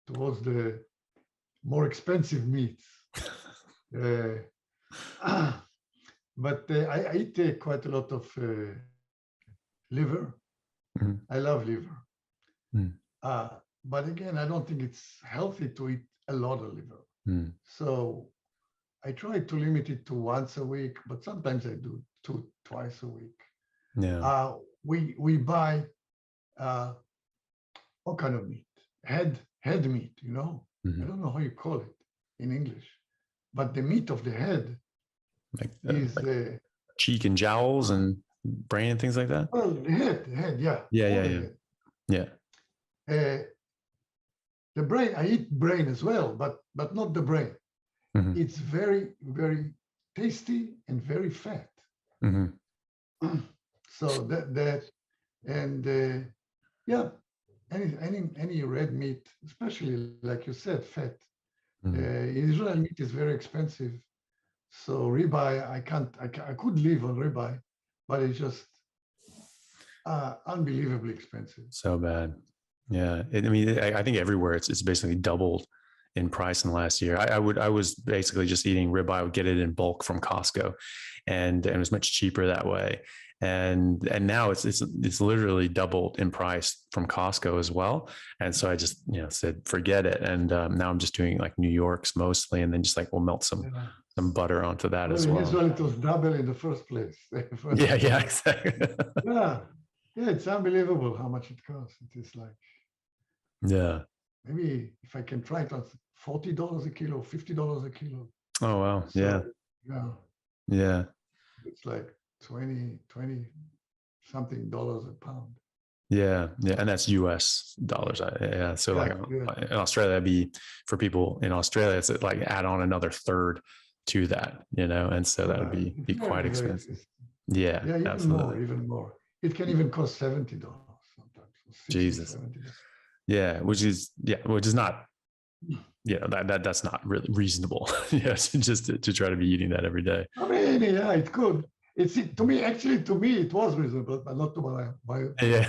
B: towards the more expensive meats. But I eat quite a lot of liver. Mm-hmm. I love liver. Mm. But again, I don't think it's healthy to eat a lot of liver. Mm. So I try to limit it to once a week, but sometimes I do twice a week. Yeah. We buy all kind of meat, head meat, Mm-hmm. I don't know how you call it in English, but the meat of the head is
A: like cheek and jowls and brain and things like that.
B: Well, the head, yeah.
A: Yeah.
B: The brain, I eat brain as well, but not the brain. Mm-hmm. It's very, very tasty and very fat. Mm-hmm. So any red meat, especially like you said, fat. Mm-hmm. Israel meat is very expensive. So ribeye, I could live on ribeye, but it's just unbelievably expensive.
A: So bad. Yeah. I think everywhere it's basically doubled in price in the last year. I was basically just eating ribeye. I would get it in bulk from Costco, and it was much cheaper that way. And now it's literally doubled in price from Costco as well. And so I just said forget it. And now I'm just doing like New York's mostly, and then just like we'll melt some butter onto that as well.
B: Usually it was double in the first place.
A: Yeah, exactly.
B: yeah, it's unbelievable how much it costs. It is like maybe if I can try it at $40 a kilo, $50 a kilo.
A: Oh wow, so, yeah.
B: It's like 20 something dollars a pound.
A: Yeah, and that's US dollars. So in Australia, that'd be, for people in Australia, it's like add on another third to that, and so that would be quite expensive. Yeah,
B: even more. It can even cost $70 sometimes.
A: Jesus. $70. Yeah, which is not, that's not really reasonable. Yes, just to try to be eating that every day.
B: I mean, it could. It's to me, actually, to me, it was reasonable, but not to my
A: Yeah.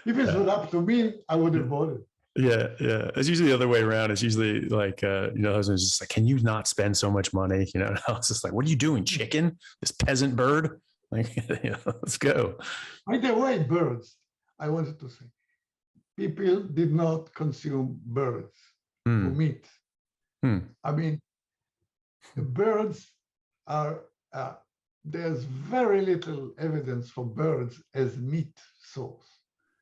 B: if it was up to me, I would have bought it.
A: Yeah, yeah. It's usually the other way around. It's usually like, husband's just like, can you not spend so much money? And I was just like, what are you doing, chicken? This peasant bird? Like, let's go.
B: By the way, birds, I wanted to say, people did not consume birds for meat. I mean, the birds are, there's very little evidence for birds as meat source.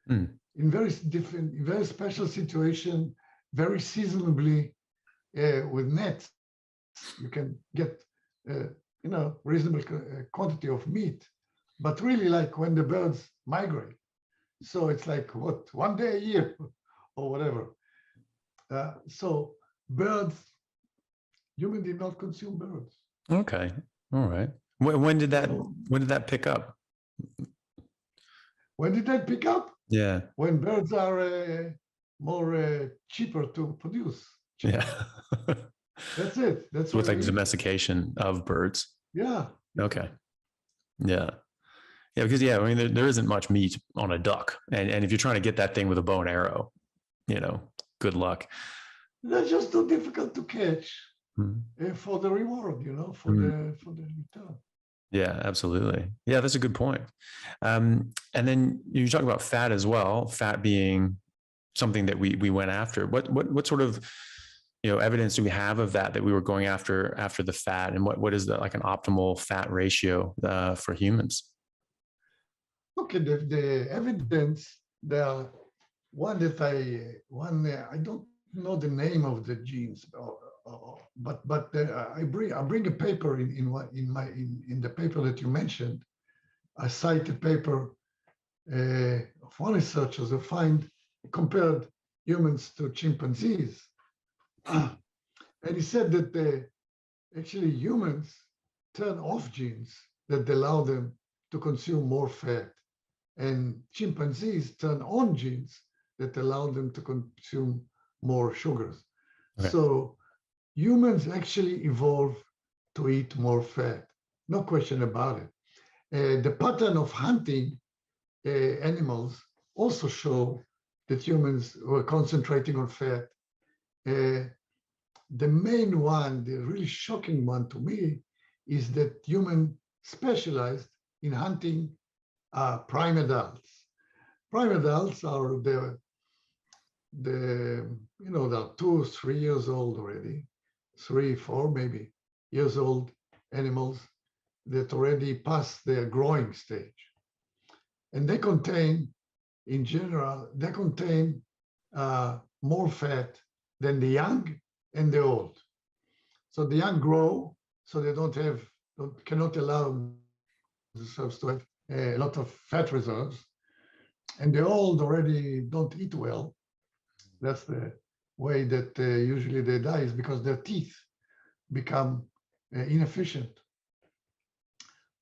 B: In very different, very special situation, very seasonably, with nets, you can get, reasonable quantity of meat. But really, like when the birds migrate, so it's like what, one day a year or whatever. So birds, human did not consume birds.
A: Okay, all right. When did that pick up?
B: When did that pick up?
A: Yeah.
B: When birds are more cheaper to produce.
A: Yeah.
B: That's it. That's
A: With
B: what
A: like domestication of birds.
B: Yeah.
A: Okay. Yeah. Yeah, because I mean, there isn't much meat on a duck, and if you're trying to get that thing with a bow and arrow, good luck.
B: They're just too difficult to catch for the reward, for the return.
A: Yeah, absolutely. Yeah, that's a good point. And then you talk about fat as well. Fat being something that we went after. What sort of evidence do we have of that we were going after the fat, and what is like an optimal fat ratio for humans?
B: Okay, the evidence, the one that I don't know the name of the genes, but I bring a paper in the paper that you mentioned. I cite a paper of one researcher who compared humans to chimpanzees, and he said that actually humans turn off genes that allow them to consume more fat, and chimpanzees turn on genes that allow them to consume more sugars. Okay. So humans actually evolved to eat more fat, no question about it. The pattern of hunting animals also show that humans were concentrating on fat. The main one, the really shocking one to me, is that humans specialized in hunting prime adults. Prime adults are they're 2, 3 years old already, 3, 4 maybe years old animals that already passed their growing stage. And they contain, in general, more fat than the young and the old. So the young grow, so they cannot allow themselves to have a lot of fat reserves. And the old already don't eat well. That's the way that usually they die, is because their teeth become inefficient.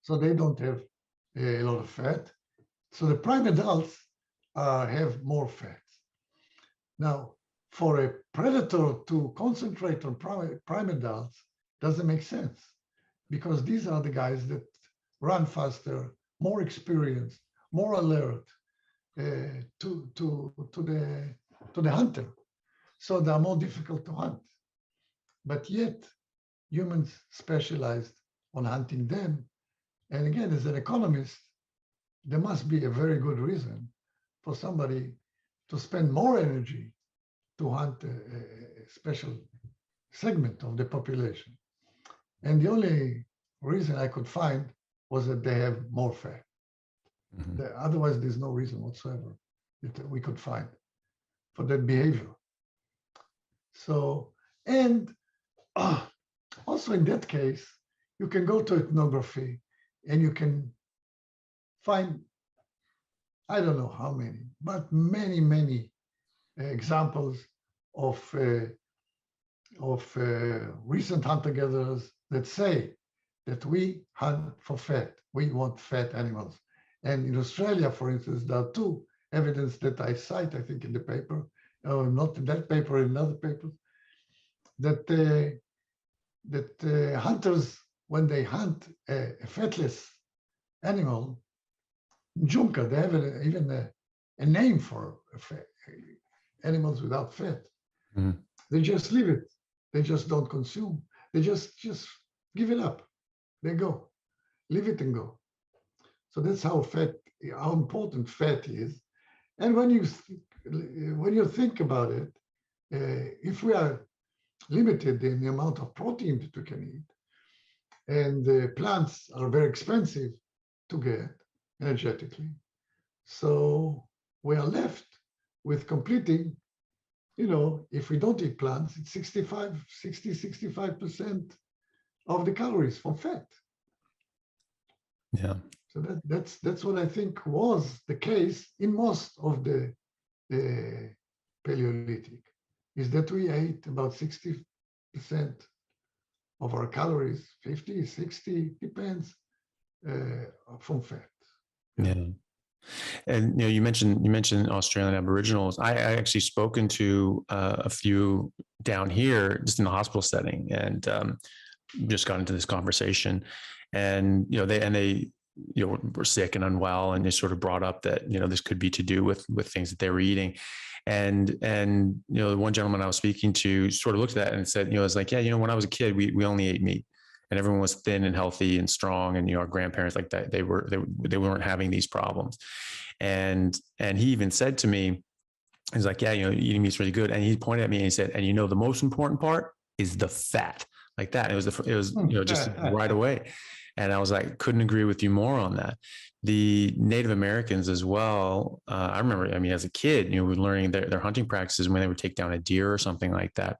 B: So they don't have a lot of fat. So the prime adults have more fat. Now, for a predator to concentrate on prime adults doesn't make sense, because these are the guys that run faster, more experienced, more alert to the hunter. So they are more difficult to hunt. But yet, humans specialized on hunting them. And again, as an economist, there must be a very good reason for somebody to spend more energy to hunt a special segment of the population. And the only reason I could find was that they have more fat. Otherwise, there's no reason whatsoever that we could find for that behavior. So, and also in that case, you can go to ethnography and you can find, I don't know how many, but many, many examples of recent hunter-gatherers that say that we hunt for fat. We want fat animals. And in Australia, for instance, there are 2 evidence that I cite, I think, in the paper, or not in that paper, in another paper, that hunters when they hunt a fatless animal, junka, they have even a name for animals without fat.
A: Mm.
B: They just leave it. They just don't consume. They just give it up. They go, leave it and go. So that's how important fat is. And when you think about it, if we are limited in the amount of protein that we can eat, and plants are very expensive to get energetically, so we are left with completing, if we don't eat plants, it's 65% of the calories from fat.
A: Yeah.
B: So that's what I think was the case in most of the Paleolithic, is that we ate about 60% of our calories, 50, 60, depends, from fat.
A: Yeah. And you mentioned Australian Aboriginals. I actually spoken to a few down here, just in the hospital setting, and just got into this conversation. And they were sick and unwell, and they sort of brought up that this could be to do with things that they were eating. And the one gentleman I was speaking to sort of looked at that and said, it's like, yeah, when I was a kid, we only ate meat. And everyone was thin and healthy and strong, and our grandparents, like that, they weren't having these problems. And he even said to me, he's like, yeah, eating meat's really good. And he pointed at me and he said, and the most important part is the fat, like that. It was just right away. And I was like, couldn't agree with you more on that. The Native Americans as well. I remember, as a kid, we were learning their hunting practices. When they would take down a deer or something like that,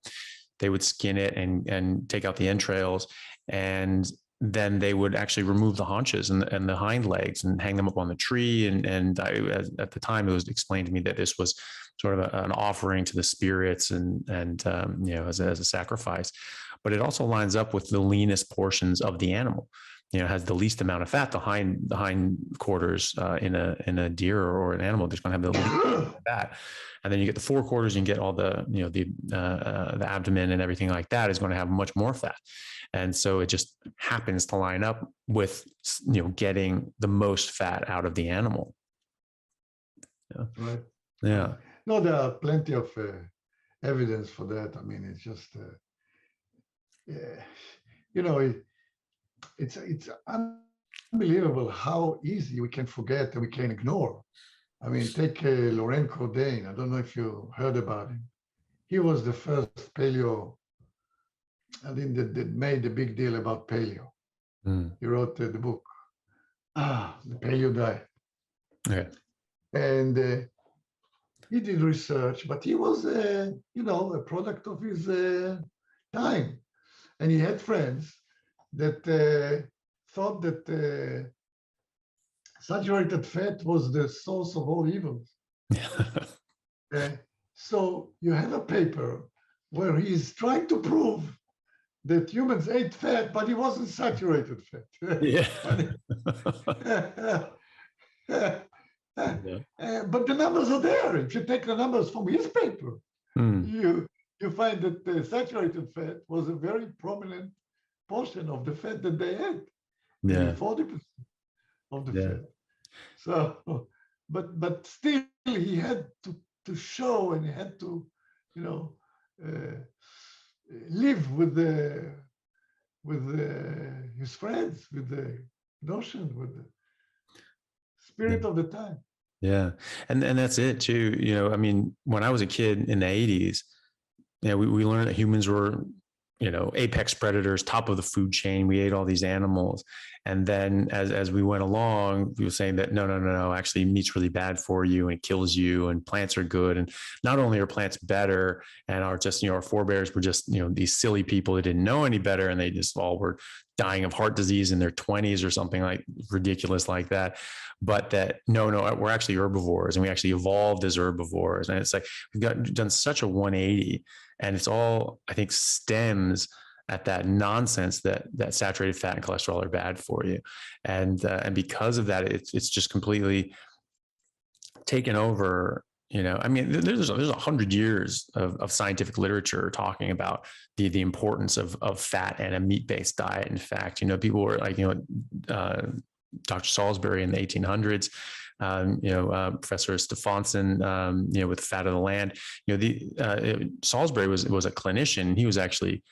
A: they would skin it and take out the entrails, and then they would actually remove the haunches and the hind legs and hang them up on the tree. And at the time, it was explained to me that this was sort of an offering to the spirits and as a sacrifice. But it also lines up with the leanest portions of the animal. Has the least amount of fat. The hind quarters in a deer or an animal, they're going to have the least fat. And then you get the forequarters, and you get all the the abdomen and everything like that is going to have much more fat. And so it just happens to line up with getting the most fat out of the animal. Yeah. Right. Yeah.
B: No, there are plenty of evidence for that. It's just it's unbelievable how easy we can forget and we can ignore. Take Laurent Cordain. I don't know if you heard about him. He was the first paleo, that made a big deal about paleo. He wrote the book, The Paleo Diet.
A: Okay.
B: And he did research, but he was, a product of his time. And he had friends that thought that saturated fat was the source of all evils. So you have a paper where he's trying to prove that humans ate fat, but it wasn't saturated fat.
A: Yeah.
B: But the numbers are there. If you take the numbers from his paper, you find that the saturated fat was a very prominent portion of the fat that they had.
A: Yeah.
B: 40% of the fat. So, but still, he had to show, and he had to, live with his friends, with the notion, with the spirit of the time.
A: Yeah. And that's it too. When I was a kid in the 80s, we learned that humans were, apex predators, top of the food chain. We ate all these animals. And then as we went along, we were saying that, no, actually meat's really bad for you and it kills you, and plants are good. And not only are plants better, and our forebears were just, these silly people that didn't know any better, and they just all were dying of heart disease in their 20s or something like ridiculous like that. But that, no, we're actually herbivores, and we actually evolved as herbivores. And it's like, we've done such a 180, and it's all, I think, stems at that nonsense that saturated fat and cholesterol are bad for you. And because of that, it's just completely taken over I mean, there's 100 years of scientific literature talking about the importance of fat and a meat-based diet. In fact, people were like, Dr. Salisbury in the 1800s, Professor Stefansson, with Fat of the Land. Salisbury was a clinician. He was actually,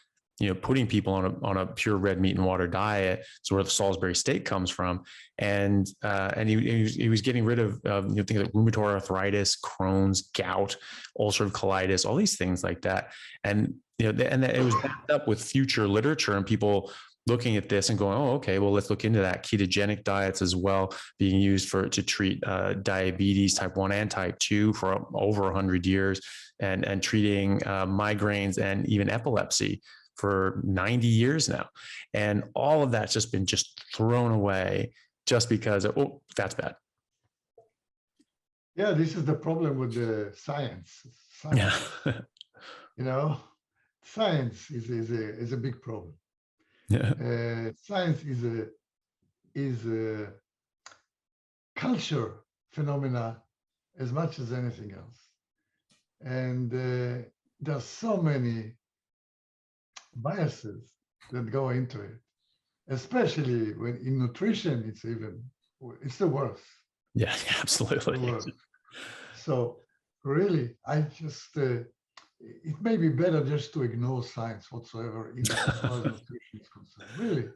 A: putting people on a pure red meat and water diet. So where the Salisbury steak comes from, and he was getting rid of things like rheumatoid arthritis, Crohn's, gout, ulcerative colitis, all these things like that. And and it was backed up with future literature and people looking at this and going, oh, okay, well, let's look into that. Ketogenic diets as well being used to treat diabetes type 1 and type 2 for over 100 years, and treating migraines and even epilepsy for 90 years now. And all of that's just been thrown away just because, that's bad.
B: Yeah, this is the problem with the science.
A: Yeah.
B: Science is a big problem.
A: Yeah.
B: Science is a culture phenomena as much as anything else. And there's so many biases that go into it, especially when in nutrition, it's the worst.
A: Yeah, absolutely.
B: The worst. So really, it may be better just to ignore science whatsoever as far as nutrition is concerned. Really.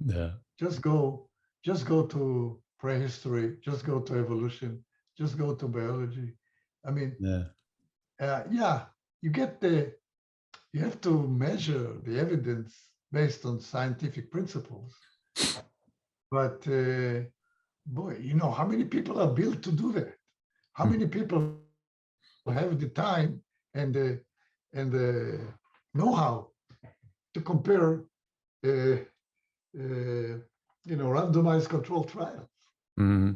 A: Yeah.
B: Just go to prehistory, just go to evolution, just go to biology. I mean, you have to measure the evidence based on scientific principles. But boy, how many people are built to do that? How many people have the time and the know-how to compare randomized controlled trials?
A: Mm-hmm.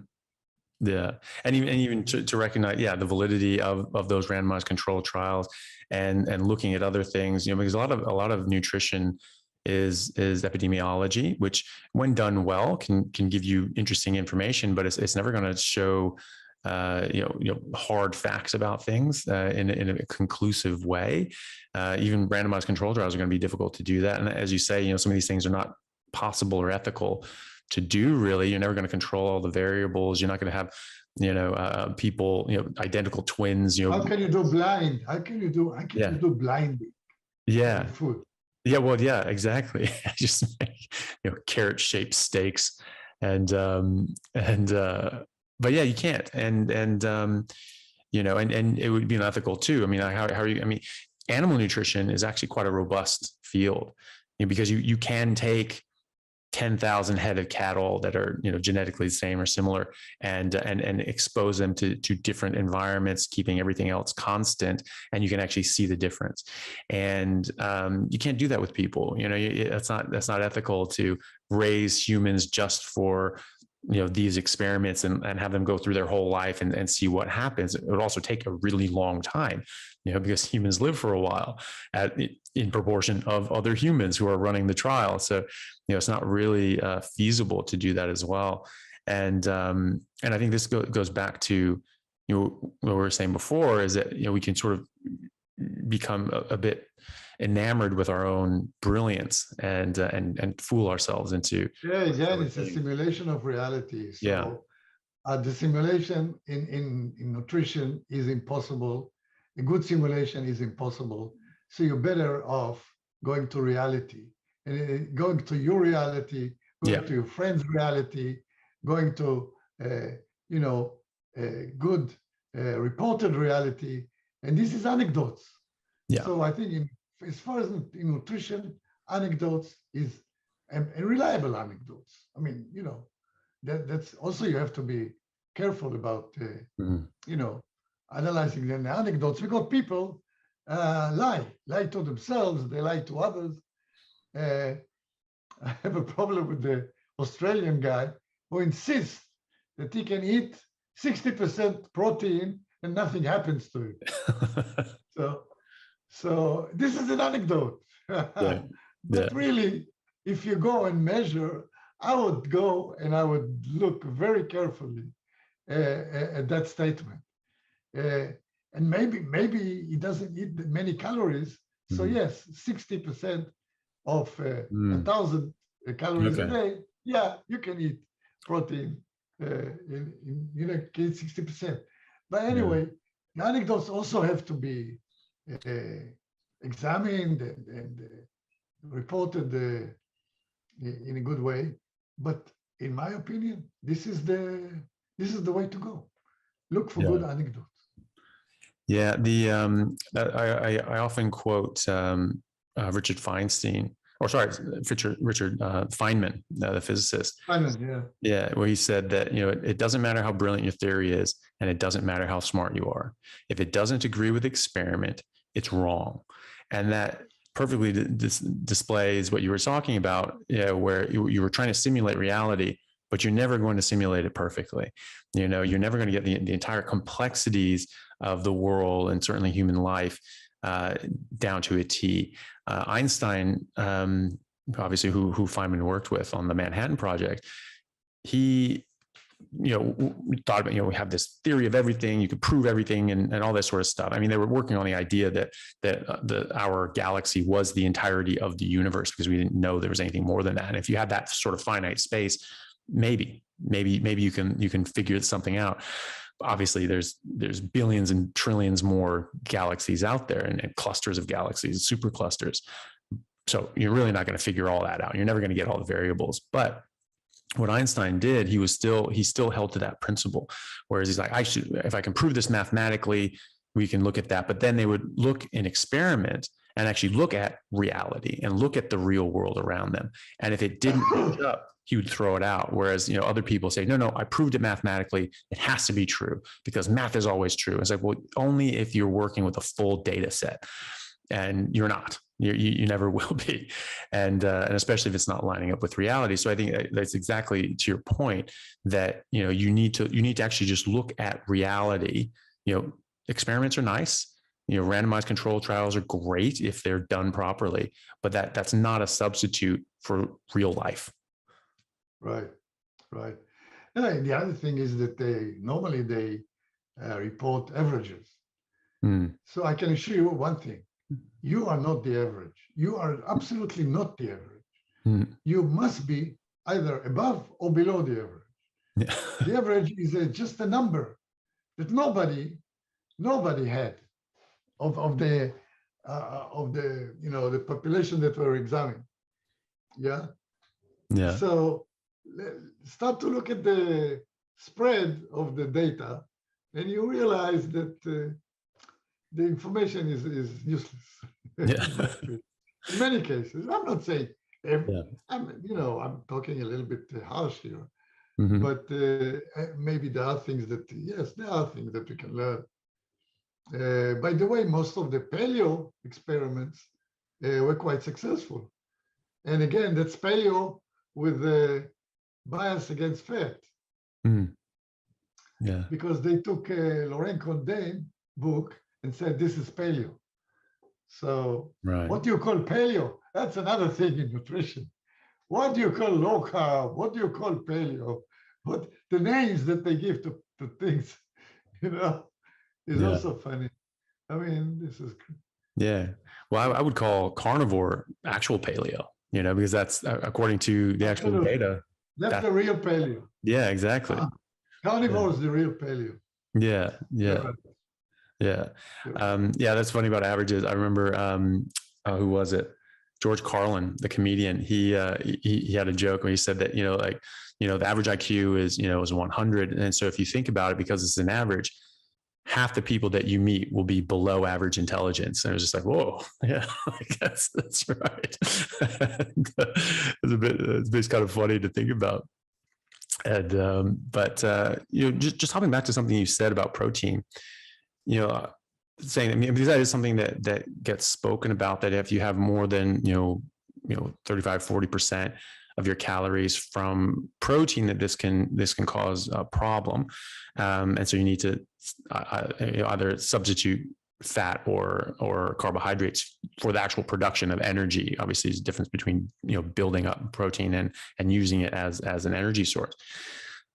A: Yeah, and even to recognize, the validity of those randomized controlled trials, and looking at other things, because a lot of nutrition is epidemiology, which when done well can give you interesting information, but it's never going to show hard facts about things in a conclusive way. Even randomized controlled trials are going to be difficult to do that, and as you say, some of these things are not possible or ethical to do. Really, you're never going to control all the variables. You're not going to have people, identical twins.
B: How can you do blind? How can you do blinding?
A: Yeah.
B: Food.
A: Yeah. Well, yeah, exactly. Just make, carrot shaped steaks, but yeah, you can't. And it would be unethical too. I mean, how are you? I mean, animal nutrition is actually quite a robust field, because you can take 10,000 head of cattle that are, genetically the same or similar, and expose them to different environments, keeping everything else constant, and you can actually see the difference. And you can't do that with people. That's not ethical to raise humans just for these experiments and have them go through their whole life and see what happens. It would also take a really long time, because humans live for a while in proportion of other humans who are running the trial. So, it's not really feasible to do that as well. And I think this goes back to, what we were saying before, is that, we can sort of become a bit enamored with our own brilliance and fool ourselves into.
B: Yeah, it's a simulation of reality. So the simulation in nutrition is impossible. A good simulation is impossible. So you're better off going to reality, and going to your reality, going to your friend's reality, going to good reported reality. And this is anecdotes. Yeah. So I think as far as in nutrition, anecdotes is and reliable anecdotes. I mean, that's also, you have to be careful about, analyzing the anecdotes, because people lie to themselves, they lie to others. I have a problem with the Australian guy who insists that he can eat 60% protein and nothing happens to him. So this is an anecdote. But really, if you go and measure, I would go and I would look very carefully at that statement. uh, and maybe he doesn't eat many calories. So
A: Mhm.
B: yes, 60% of a
A: Mm.
B: thousand calories a
A: Okay.
B: day. Yeah, you can eat protein in a case 60%. But
A: Yeah.
B: anyway, the anecdotes also have to be uh, examined and reported in a good way. But in my opinion, this is the way to go. Look for
A: Yeah.
B: good anecdotes.
A: Yeah. I often quote Richard Feinstein, or sorry, Richard Feynman, the physicist.
B: Finally, yeah,
A: Yeah, where he said that, it doesn't matter how brilliant your theory is, and it doesn't matter how smart you are. If it doesn't agree with experiment, it's wrong. And that perfectly displays what you were talking about, where you were trying to simulate reality, but you're never going to simulate it perfectly. You're never going to get the entire complexities of the world and certainly human life down to a T. Einstein, obviously, who Feynman worked with on the Manhattan Project, he we thought about, we have this theory of everything, you could prove everything, and all this sort of stuff. I mean, they were working on the idea that our galaxy was the entirety of the universe, because we didn't know there was anything more than that. And if you had that sort of finite space, maybe you can figure something out. Obviously, there's billions and trillions more galaxies out there, and clusters of galaxies, super clusters. So you're really not going to figure all that out. You're never going to get all the variables. But what Einstein did, he still held to that principle. Whereas he's like, if I can prove this mathematically, we can look at that. But then they would look and experiment and actually look at reality and look at the real world around them. And if it didn't match up, he would throw it out. Whereas, other people say, no, I proved it mathematically. It has to be true because math is always true. It's like, well, only if you're working with a full data set, and you're not. You never will be, and especially if it's not lining up with reality. So I think that's exactly to your point, that you need to actually just look at reality. Experiments are nice. Randomized control trials are great if they're done properly, but that's not a substitute for real life.
B: right, right. And the other thing is that they normally report averages. So I can assure you one thing: you are not the average. You are absolutely not the average. You must be either above or below the average.
A: Yeah.
B: The average is just a number that nobody had of the the population that were examined. Yeah.
A: Yeah.
B: So start to look at the spread of the data, and you realize that the information is useless.
A: Yeah.
B: In many cases. I'm not saying
A: Yeah.
B: I'm talking a little bit harsh here,
A: Mm-hmm.
B: but maybe there are things that, yes, there are things that we can learn. By the way, most of the paleo experiments were quite successful. And again, that's paleo with a bias against fat.
A: Yeah.
B: Because they took a Laurent Condé book and said, this is paleo. So
A: Right.
B: what do you call paleo? That's another thing in nutrition. What do you call low carb? What do you call paleo? What the names that they give to things, is also funny. I mean, this is.
A: Yeah. Well, I would call carnivore actual paleo, because that's according to the actual data.
B: That's the real paleo.
A: Yeah, exactly.
B: Carnivore is the real paleo.
A: Yeah. Yeah. Yeah. Yeah. That's funny about averages. I remember, who was it? George Carlin, the comedian. He had a joke where he said that, the average IQ is 100. And so if you think about it, because it's an average, half the people that you meet will be below average intelligence. And it was just like, whoa, yeah, that's right. It's kind of funny to think about. And but just hopping back to something you said about protein, saying, because that is something that gets spoken about, that if you have more than 35, 40% of your calories from protein, that this can cause a problem. And so you need to either substitute fat or carbohydrates for the actual production of energy. Obviously, there's a difference between building up protein and using it as an energy source.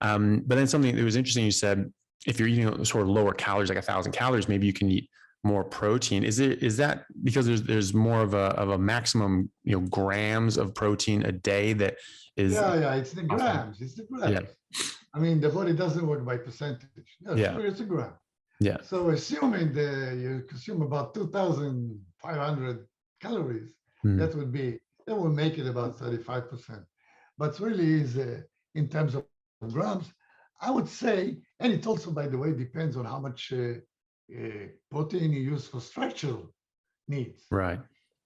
A: But then something that was interesting, you said, if you're eating sort of lower calories, like 1,000 calories, maybe you can eat more protein. Is that because there's more of a maximum, grams of protein a day that is
B: Yeah, it's the
A: often?
B: grams. It's the
A: Yeah.
B: grams. I mean, the body doesn't work by percentage. Yeah,
A: Yeah.
B: sure, it's a gram.
A: Yeah.
B: So assuming you consume about 2,500 calories,
A: Mm.
B: that will make it about 35%. But really is in terms of grams, I would say, and it also, by the way, depends on how much protein you use for structural needs.
A: Right.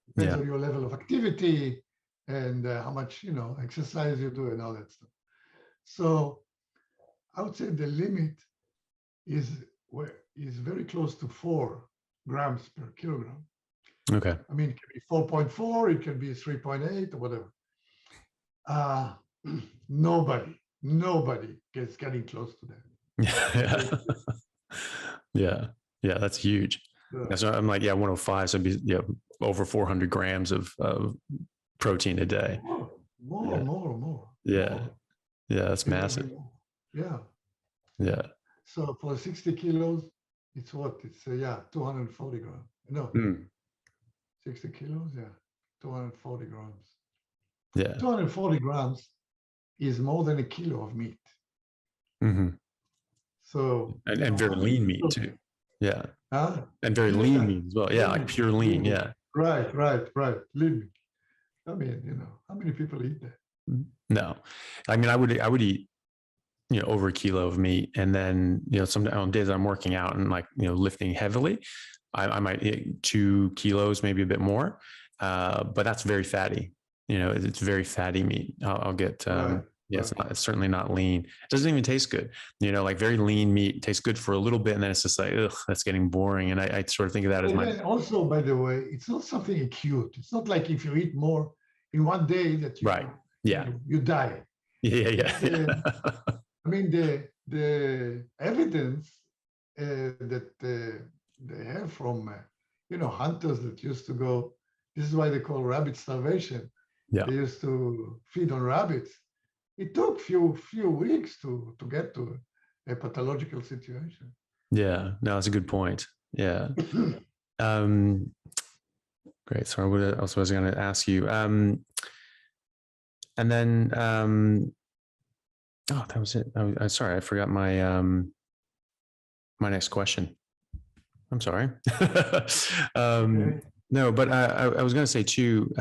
B: Depends
A: Yeah.
B: on your level of activity and how much exercise you do and all that stuff. So I would say the limit is very close to 4 grams per kilogram.
A: Okay.
B: I mean, it can be 4.4, it can be 3.8 or whatever. Nobody gets getting close to that.
A: Yeah. Yeah. That's huge.
B: Yeah.
A: So I'm like, 105. So it'd be over 400 grams of protein a day.
B: More.
A: Yeah. Yeah. That's massive.
B: Yeah.
A: Yeah.
B: So for 60 kilos, it's what? It's 240 grams. No, 60 kilos, 240 grams.
A: Yeah.
B: 240 grams is more than a kilo of meat.
A: Mm-hmm.
B: So
A: and very lean meat too. Yeah.
B: Huh?
A: And very lean meat as well. Yeah, like pure lean. Yeah.
B: Right. Lean meat. I mean, how many people eat that?
A: No, I mean, I would eat, over a kilo of meat, and then some on days I'm working out and like lifting heavily, I might eat 2 kilos, maybe a bit more, but that's very fatty. It's very fatty meat. I'll get. It's certainly not lean. It doesn't even taste good. Like very lean meat tastes good for a little bit, and then it's just like, ugh, that's getting boring. And I sort of think of that as my.
B: Also, by the way, it's not something acute. It's not like if you eat more in one day that you
A: Right. Yeah.
B: you die.
A: Yeah.
B: I mean, the evidence that they have from hunters that used to go. This is why they call rabbit starvation.
A: Yeah.
B: They used to feed on rabbits. It took few weeks to get to a pathological situation.
A: Yeah, no, that's a good point. Yeah. Great. So what else was I going to ask you? And then, that was it. I'm sorry, I forgot my my next question. I'm sorry.
B: Okay.
A: No, but I was going to say too.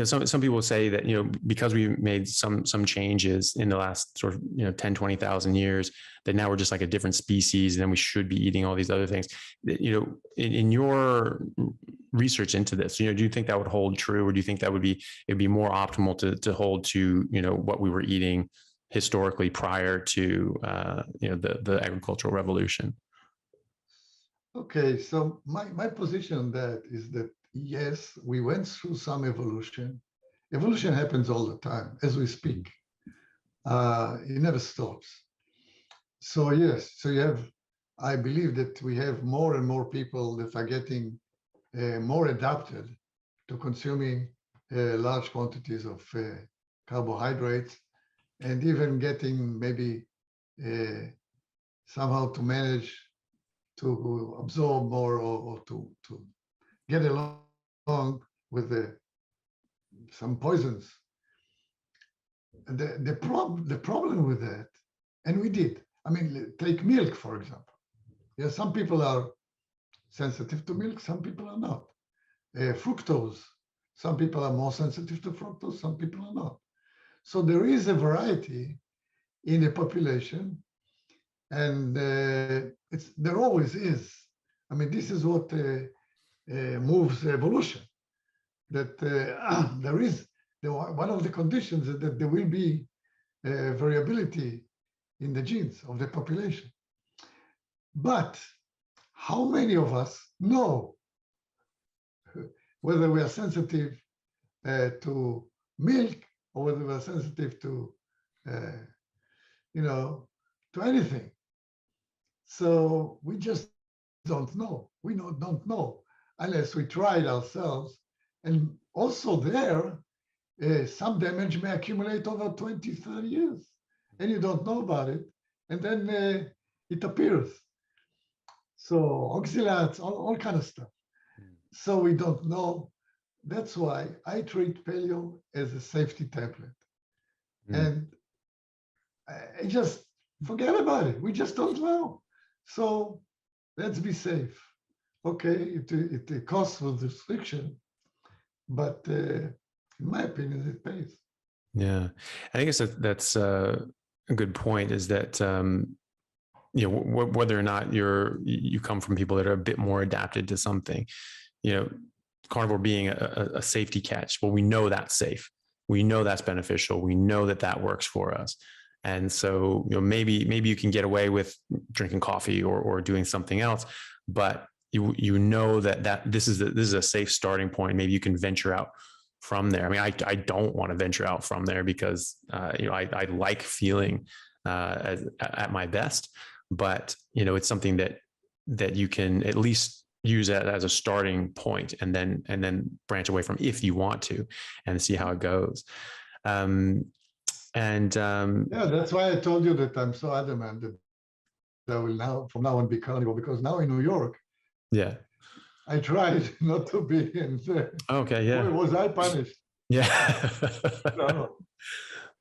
A: Some people say that, because we made some changes in the last sort of, 10, 20,000 years, that now we're just like a different species and then we should be eating all these other things. In your research into this, do you think that would hold true, or do you think that it'd be more optimal to hold to, what we were eating historically prior to, the agricultural revolution?
B: Okay, so my position on that is that yes, we went through some evolution. Evolution happens all the time as we speak. It never stops. So yes, I believe that we have more and more people that are getting more adapted to consuming large quantities of carbohydrates, and even getting maybe somehow to manage to absorb more or to get along with some poisons. And the problem with that, and we did. I mean, take milk, for example. Yeah, some people are sensitive to milk, some people are not. Fructose, some people are more sensitive to fructose, some people are not. So there is a variety in the population, and there always is. I mean, this is what moves evolution. That there is one of the conditions is that there will be variability in the genes of the population. But how many of us know whether we are sensitive to milk or whether we are sensitive to, to anything? So we just don't know. We don't know unless we try it ourselves. And also there, some damage may accumulate over 20, 30 years. and you don't know about it, and then it appears. So oxalates, all kind of stuff. So we don't know. That's why I treat paleo as a safety tablet.
A: Mm.
B: And I just forget about it. We just don't know. So let's be safe. Okay, it costs with restriction, but in my opinion, it pays.
A: Yeah, I guess that's a good point. Is that whether or not you come from people that are a bit more adapted to something, carnivore being a safety catch. Well, we know that's safe. We know that's beneficial. We know that works for us. And so, maybe you can get away with drinking coffee or doing something else, but that this is a safe starting point. Maybe you can venture out from there. I mean, I don't want to venture out from there because I like feeling at my best, but it's something that you can at least use that as a starting point, and then branch away from if you want to, and see how it goes.
B: Yeah, that's why I told you that I'm so adamant that I will now from now on be carnivore, because now in New York,
A: yeah.
B: I tried not to be, and
A: Okay. Yeah.
B: boy, was I punished.
A: Yeah.
B: No,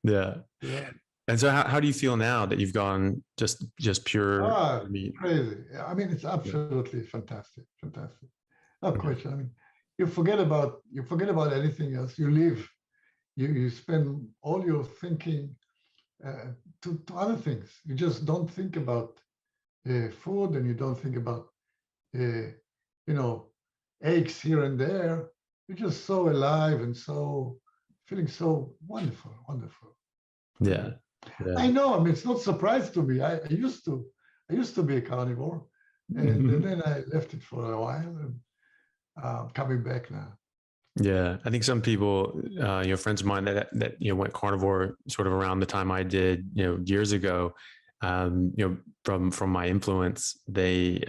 A: Yeah.
B: yeah.
A: And so how do you feel now that you've gone just pure meat?
B: Crazy. I mean, it's absolutely fantastic, fantastic. No question. I mean, you forget about anything else. You live, you spend all your thinking to other things. You just don't think about food, and you don't think about aches here and there. You're just so alive and so feeling so wonderful, wonderful.
A: Yeah. Yeah.
B: I know. I mean, it's not a surprise to me. I used to be a carnivore, and then I left it for a while, and coming back now.
A: Yeah, I think some people, friends of mine that went carnivore sort of around the time I did, years ago. From my influence, they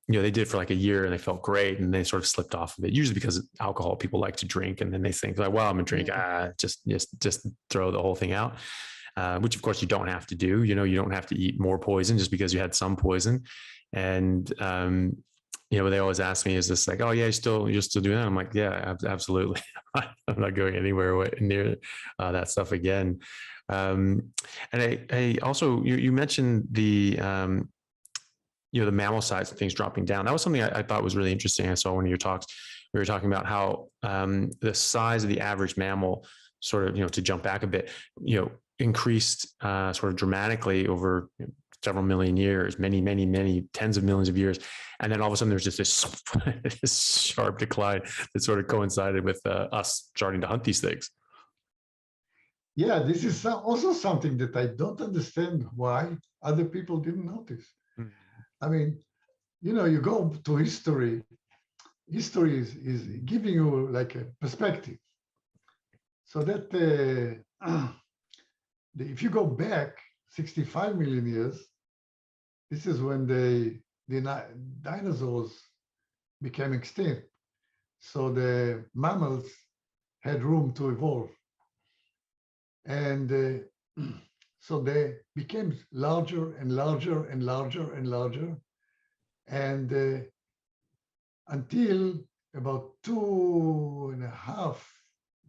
A: they did for like a year and they felt great, and they sort of slipped off of it. Usually because alcohol, people like to drink, and then they think like, well, I'm gonna drink, just throw the whole thing out. Which of course you don't have to do. You don't have to eat more poison just because you had some poison. And they always ask me, is this like, oh yeah, you're still doing that? I'm like, yeah, absolutely. I'm not going anywhere near that stuff again. And I also, you mentioned the mammal size of things dropping down. That was something I thought was really interesting. I saw one of your talks. We were talking about how the size of the average mammal sort of, to jump back a bit, increased sort of dramatically over several million years, many tens of millions of years. And then all of a sudden there's just this sharp decline that sort of coincided with us starting to hunt these things.
B: Yeah, this is also something that I don't understand why other people didn't notice. I mean, you go to history. History is giving you like a perspective. So that if you go back 65 million years, this is when the dinosaurs became extinct. So the mammals had room to evolve. And so they became larger and larger and larger and larger. And until about 2.5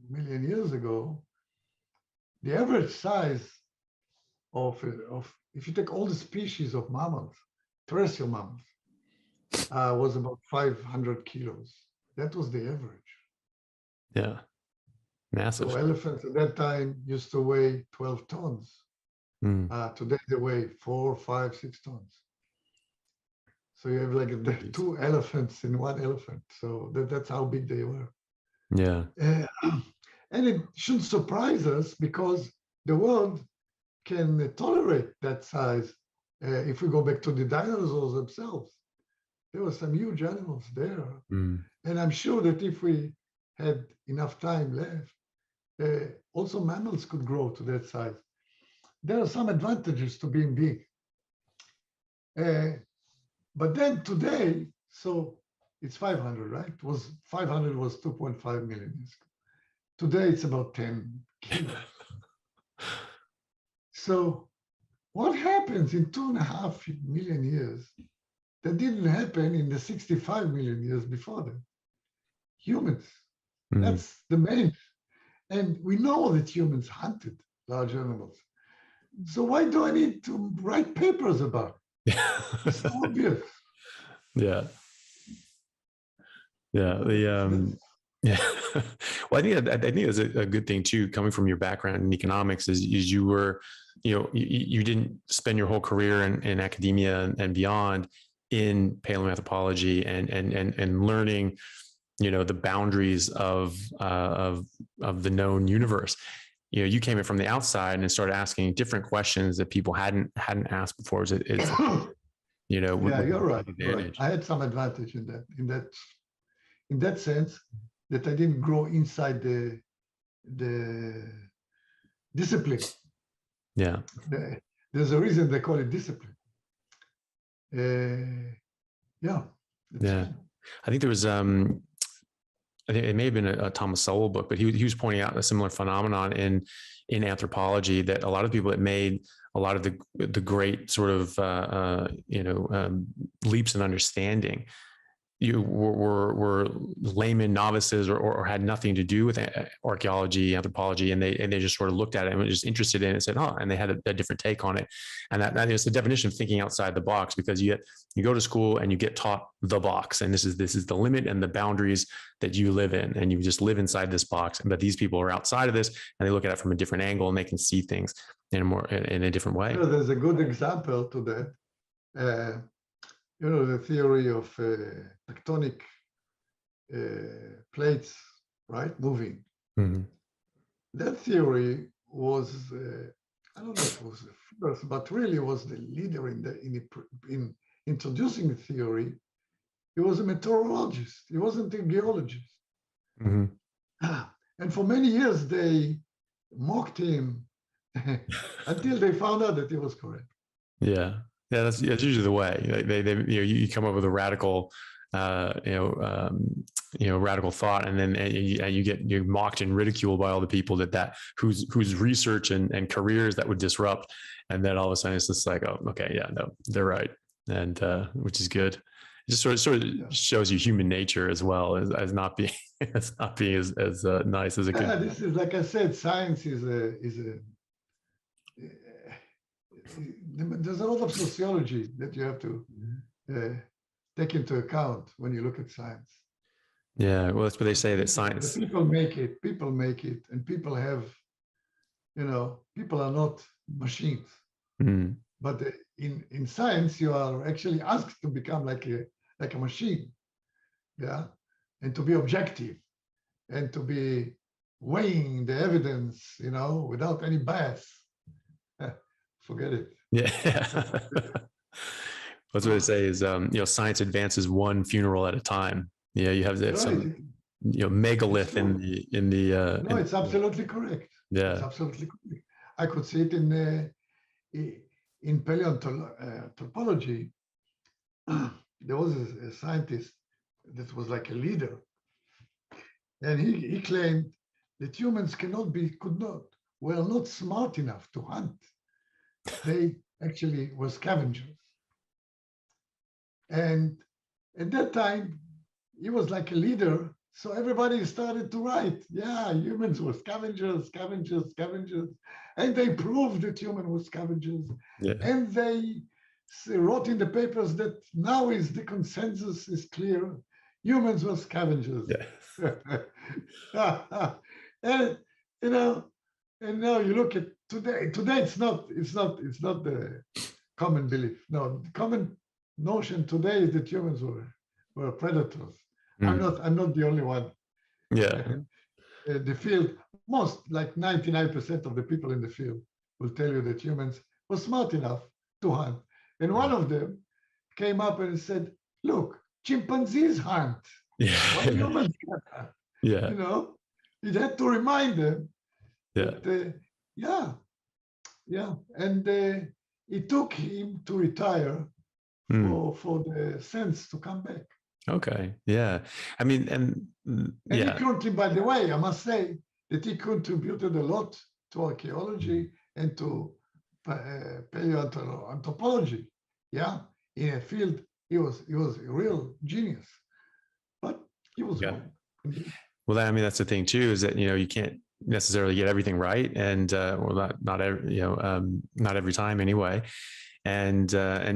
B: million years ago, the average size of if you take all the species of mammals, terrestrial mammals, was about 500 kilos. That was the average.
A: Yeah, massive.
B: So elephants at that time used to weigh 12 tons. Today they weigh 4, 5, 6 tons. So you have like 2 elephants in one elephant. So that's how big they were.
A: Yeah.
B: And it shouldn't surprise us because the world can tolerate that size. If we go back to the dinosaurs themselves, there were some huge animals there. And I'm sure that if we had enough time left, also mammals could grow to that size. There are some advantages to being big. But then today, so it's 500, right? 500 was 2.5 million years ago. Today it's about 10 kilos. So what happens in 2.5 million years that didn't happen in the 65 million years before that? Humans.
A: Mm.
B: That's the main. And we know that humans hunted large animals. So why do I need to write papers about it? It's so obvious.
A: Yeah. Yeah. Yeah. Well, I think it's a good thing too, coming from your background in economics is you were, you didn't spend your whole career in academia and beyond in paleoanthropology and learning, the boundaries of the known universe. You came in from the outside and started asking different questions that people hadn't asked before. It's
B: Yeah, you're right. You're right.
A: advantage.
B: I had some advantage in that sense that I didn't grow inside the discipline.
A: Yeah.
B: There's a reason they call it discipline. Yeah.
A: Yeah. I think there was I think it may have been a Thomas Sowell book, but he was pointing out a similar phenomenon in anthropology, that a lot of people that made a lot of the great sort of leaps in understanding were layman novices or had nothing to do with archaeology, anthropology, and they just sort of looked at it and were just interested in it and said, oh, and they had a different take on it. And that is the definition of thinking outside the box, because you go to school and you get taught the box, and this is the limit and the boundaries that you live in, and you just live inside this box. But these people are outside of this, and they look at it from a different angle, and they can see things in a different way.
B: There's a good example to that. The theory of tectonic plates, right, moving.
A: Mm-hmm.
B: That theory was, I don't know if it was the first, but really was the leader in introducing the theory. He was a meteorologist. He wasn't a geologist.
A: Mm-hmm.
B: And for many years, they mocked him until they found out that he was correct.
A: Yeah. Yeah, that's usually the way. They you come up with a radical, radical thought, and then you're mocked and ridiculed by all the people whose research and careers that would disrupt, and then all of a sudden it's just like, oh, okay, yeah, no, they're right, and which is good. It just sort of shows you human nature as well as not being as nice as it could.
B: This is, like I said, science is a there's a lot of sociology that you have to take into account when you look at science.
A: Yeah, well, that's what they say, that science.
B: The people make it, and people have, people are not machines.
A: Mm.
B: But in science, you are actually asked to become like a machine, yeah, and to be objective, and to be weighing the evidence, without any bias. Forget it.
A: Yeah. That's what they say is, science advances one funeral at a time. Yeah, you have some, megalith in the.
B: No, it's absolutely correct.
A: Yeah,
B: it's absolutely correct. I could see it in paleontology. There was a scientist that was like a leader, and he claimed that humans were not smart enough to hunt. They actually were scavengers. And at that time, he was like a leader. So everybody started to write, yeah, humans were scavengers. And they proved that humans were scavengers.
A: Yeah. And
B: they wrote in the papers that now the consensus is clear. Humans were scavengers.
A: Yeah.
B: And, and now you look at today it's not the common belief. No, the common notion today is that humans were predators. Mm. I'm not the only one.
A: Yeah.
B: The field, like 99% of the people in the field will tell you that humans were smart enough to hunt. And one of them came up and said, look, chimpanzees hunt.
A: Yeah.
B: Why humans can't hunt?
A: Yeah.
B: He had to remind them.
A: Yeah.
B: That, yeah. And it took him to retire for the sense to come back.
A: Okay. Yeah. I mean, and
B: he contributed, by the way, I must say that he contributed a lot to archaeology and to paleoanthropology. Yeah, in a field he was a real genius, but he was
A: Yeah.
B: wrong.
A: Well, I mean, that's the thing too, is that, you can't necessarily get everything right. And, or not every, not every time anyway. And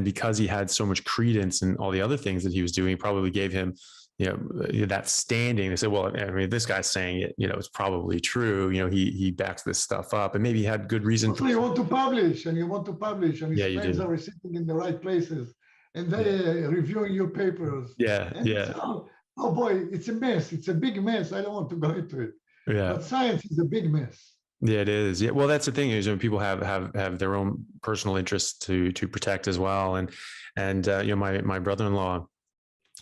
A: because he had so much credence in all the other things that he was doing, probably gave him, that standing. They said, well, I mean, this guy's saying it, it's probably true. He backs this stuff up, and maybe he had good reason
B: Also,
A: for.
B: you want to publish, and you want to publish, and
A: Yeah,
B: his
A: you
B: friends
A: do.
B: are sitting in the right places, and
A: Yeah.
B: they reviewing your papers.
A: Yeah.
B: And
A: Yeah.
B: oh boy, it's a mess. It's a big mess. I don't want to go into it.
A: Yeah.
B: But science is a big mess.
A: Yeah, it is. Yeah. Well, that's the thing, is when people have their own personal interests to protect as well. And my brother-in-law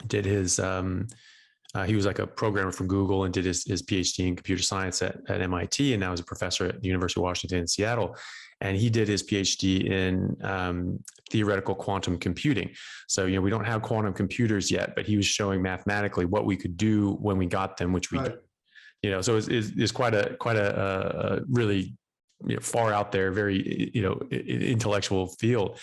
A: did his, he was like a programmer for Google and did his PhD in computer science at MIT, and now is a professor at the University of Washington in Seattle. And he did his PhD in theoretical quantum computing. So, we don't have quantum computers yet, but he was showing mathematically what we could do when we got them, which we
B: Right.
A: so it's quite a really far out there, very intellectual field.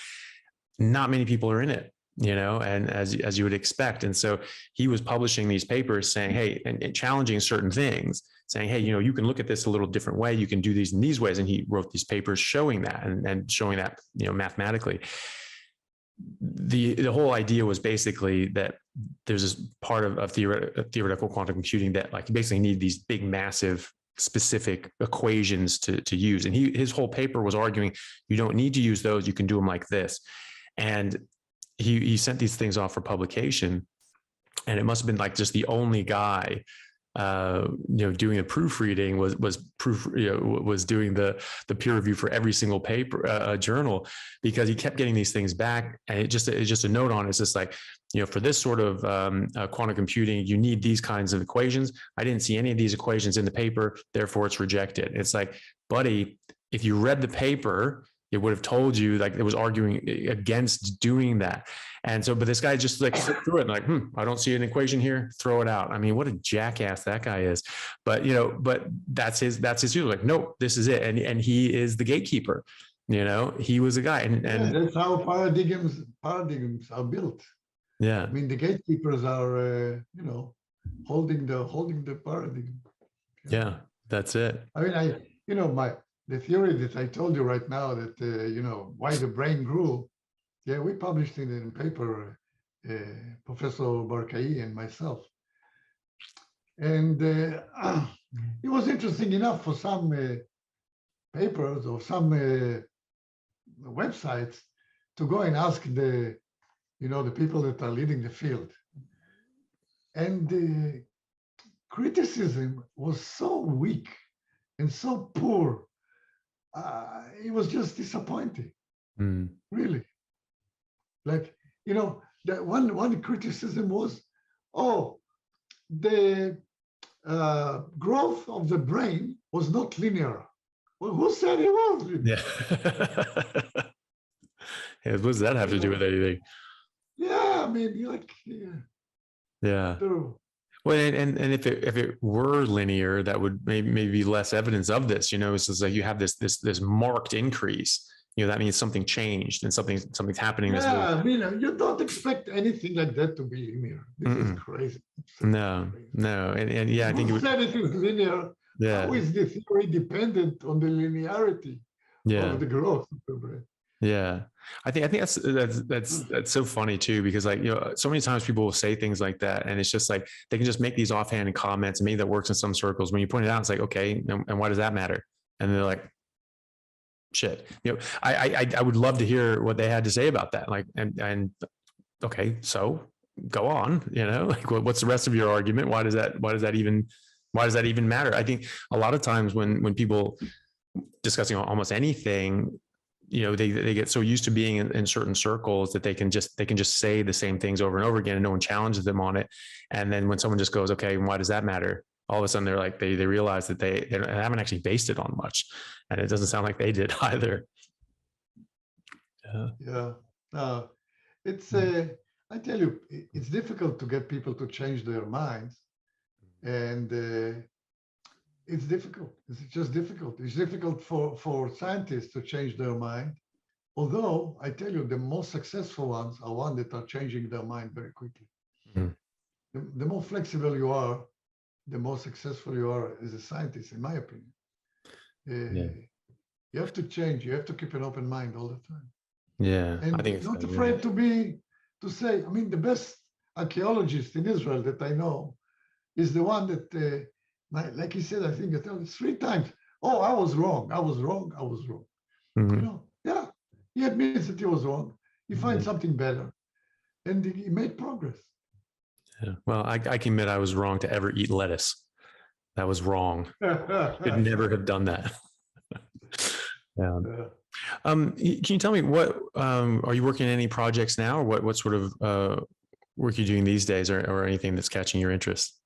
A: Not many people are in it, and as you would expect. And so he was publishing these papers saying, hey, and challenging certain things, saying, hey, you can look at this a little different way. You can do these in these ways. And he wrote these papers showing that and showing that, mathematically. The whole idea was basically that there's this part of theoretical quantum computing that, like, you basically need these big, massive, specific equations to use. And his whole paper was arguing, you don't need to use those. You can do them like this. And he sent these things off for publication, and it must have been like just the only guy doing the proofreading was doing the peer review for every single paper journal, because he kept getting these things back. And it's just a note on it. It's just like, for this sort of quantum computing, you need these kinds of equations. I didn't see any of these equations in the paper, therefore it's rejected. It's like, buddy, if you read the paper, it would have told you, like, it was arguing against doing that. And so, but this guy just like flipped through it and like, I don't see an equation here, throw it out. I mean, what a jackass that guy is. But, but that's his view. Like, nope, this is it. And he is the gatekeeper. He was a guy. And
B: that's how paradigms are built.
A: Yeah.
B: I mean, the gatekeepers are, holding the paradigm.
A: Yeah, that's it.
B: I mean, the theory that I told you right now, that, why the brain grew. Yeah, we published it in a paper, Professor Barkai and myself. And it was interesting enough for some papers or some websites to go and ask the people that are leading the field. And the criticism was so weak and so poor. It was just disappointing, really. Like, that one criticism was, the growth of the brain was not linear. Well, who said it was linear?
A: Yeah. What does that have to do with anything?
B: Yeah, I mean,
A: yeah. Well, and if it were linear, that would maybe be less evidence of this. It's just like you have this marked increase. That means something changed and something's happening.
B: Yeah, I mean, you don't expect anything like that to be linear. This is crazy.
A: No, and yeah, I think
B: who said it is linear?
A: Yeah.
B: How is the theory dependent on the linearity of the growth of the brain?
A: Yeah, I think that's so funny too, because, like, so many times people will say things like that, and it's just like they can just make these offhand comments, and maybe that works in some circles. When you point it out, it's like, okay, and why does that matter? And they're like, shit. I would love to hear what they had to say about that. Like, and okay, so go on. Like, what's the rest of your argument? Why does that even matter? I think a lot of times when people discussing almost anything, they get so used to being in certain circles that they can just say the same things over and over again, and no one challenges them on it. And then when someone just goes, okay, why does that matter? All of a sudden they're like, they realize that they haven't actually based it on much, and it doesn't sound like they did either.
B: Yeah. It's I tell you, it's difficult to get people to change their minds, and it's difficult. It's just difficult. It's difficult for scientists to change their mind. Although I tell you, the most successful ones are ones that are changing their mind very quickly.
A: Mhm.
B: The more flexible you are, the more successful you are as a scientist, in my opinion.
A: Yeah.
B: You have to change. You have to keep an open mind all the time,
A: Yeah. I
B: and
A: think it's
B: not
A: that. Yeah.
B: afraid to say. I mean, the best archaeologist in Israel that I know is the one that, like he said, I think I told 3 times. Oh, I was wrong. I was wrong. I was wrong.
A: Mhm.
B: Yeah, he admits that he was wrong. He finds
A: Yeah.
B: something better, and he made progress.
A: Yeah. Well, I can admit I was wrong to ever eat lettuce. That was wrong. Should never have done that. Yeah. Can you tell me what are you working on any projects now, or what sort of work you're doing these days, or anything that's catching your interest?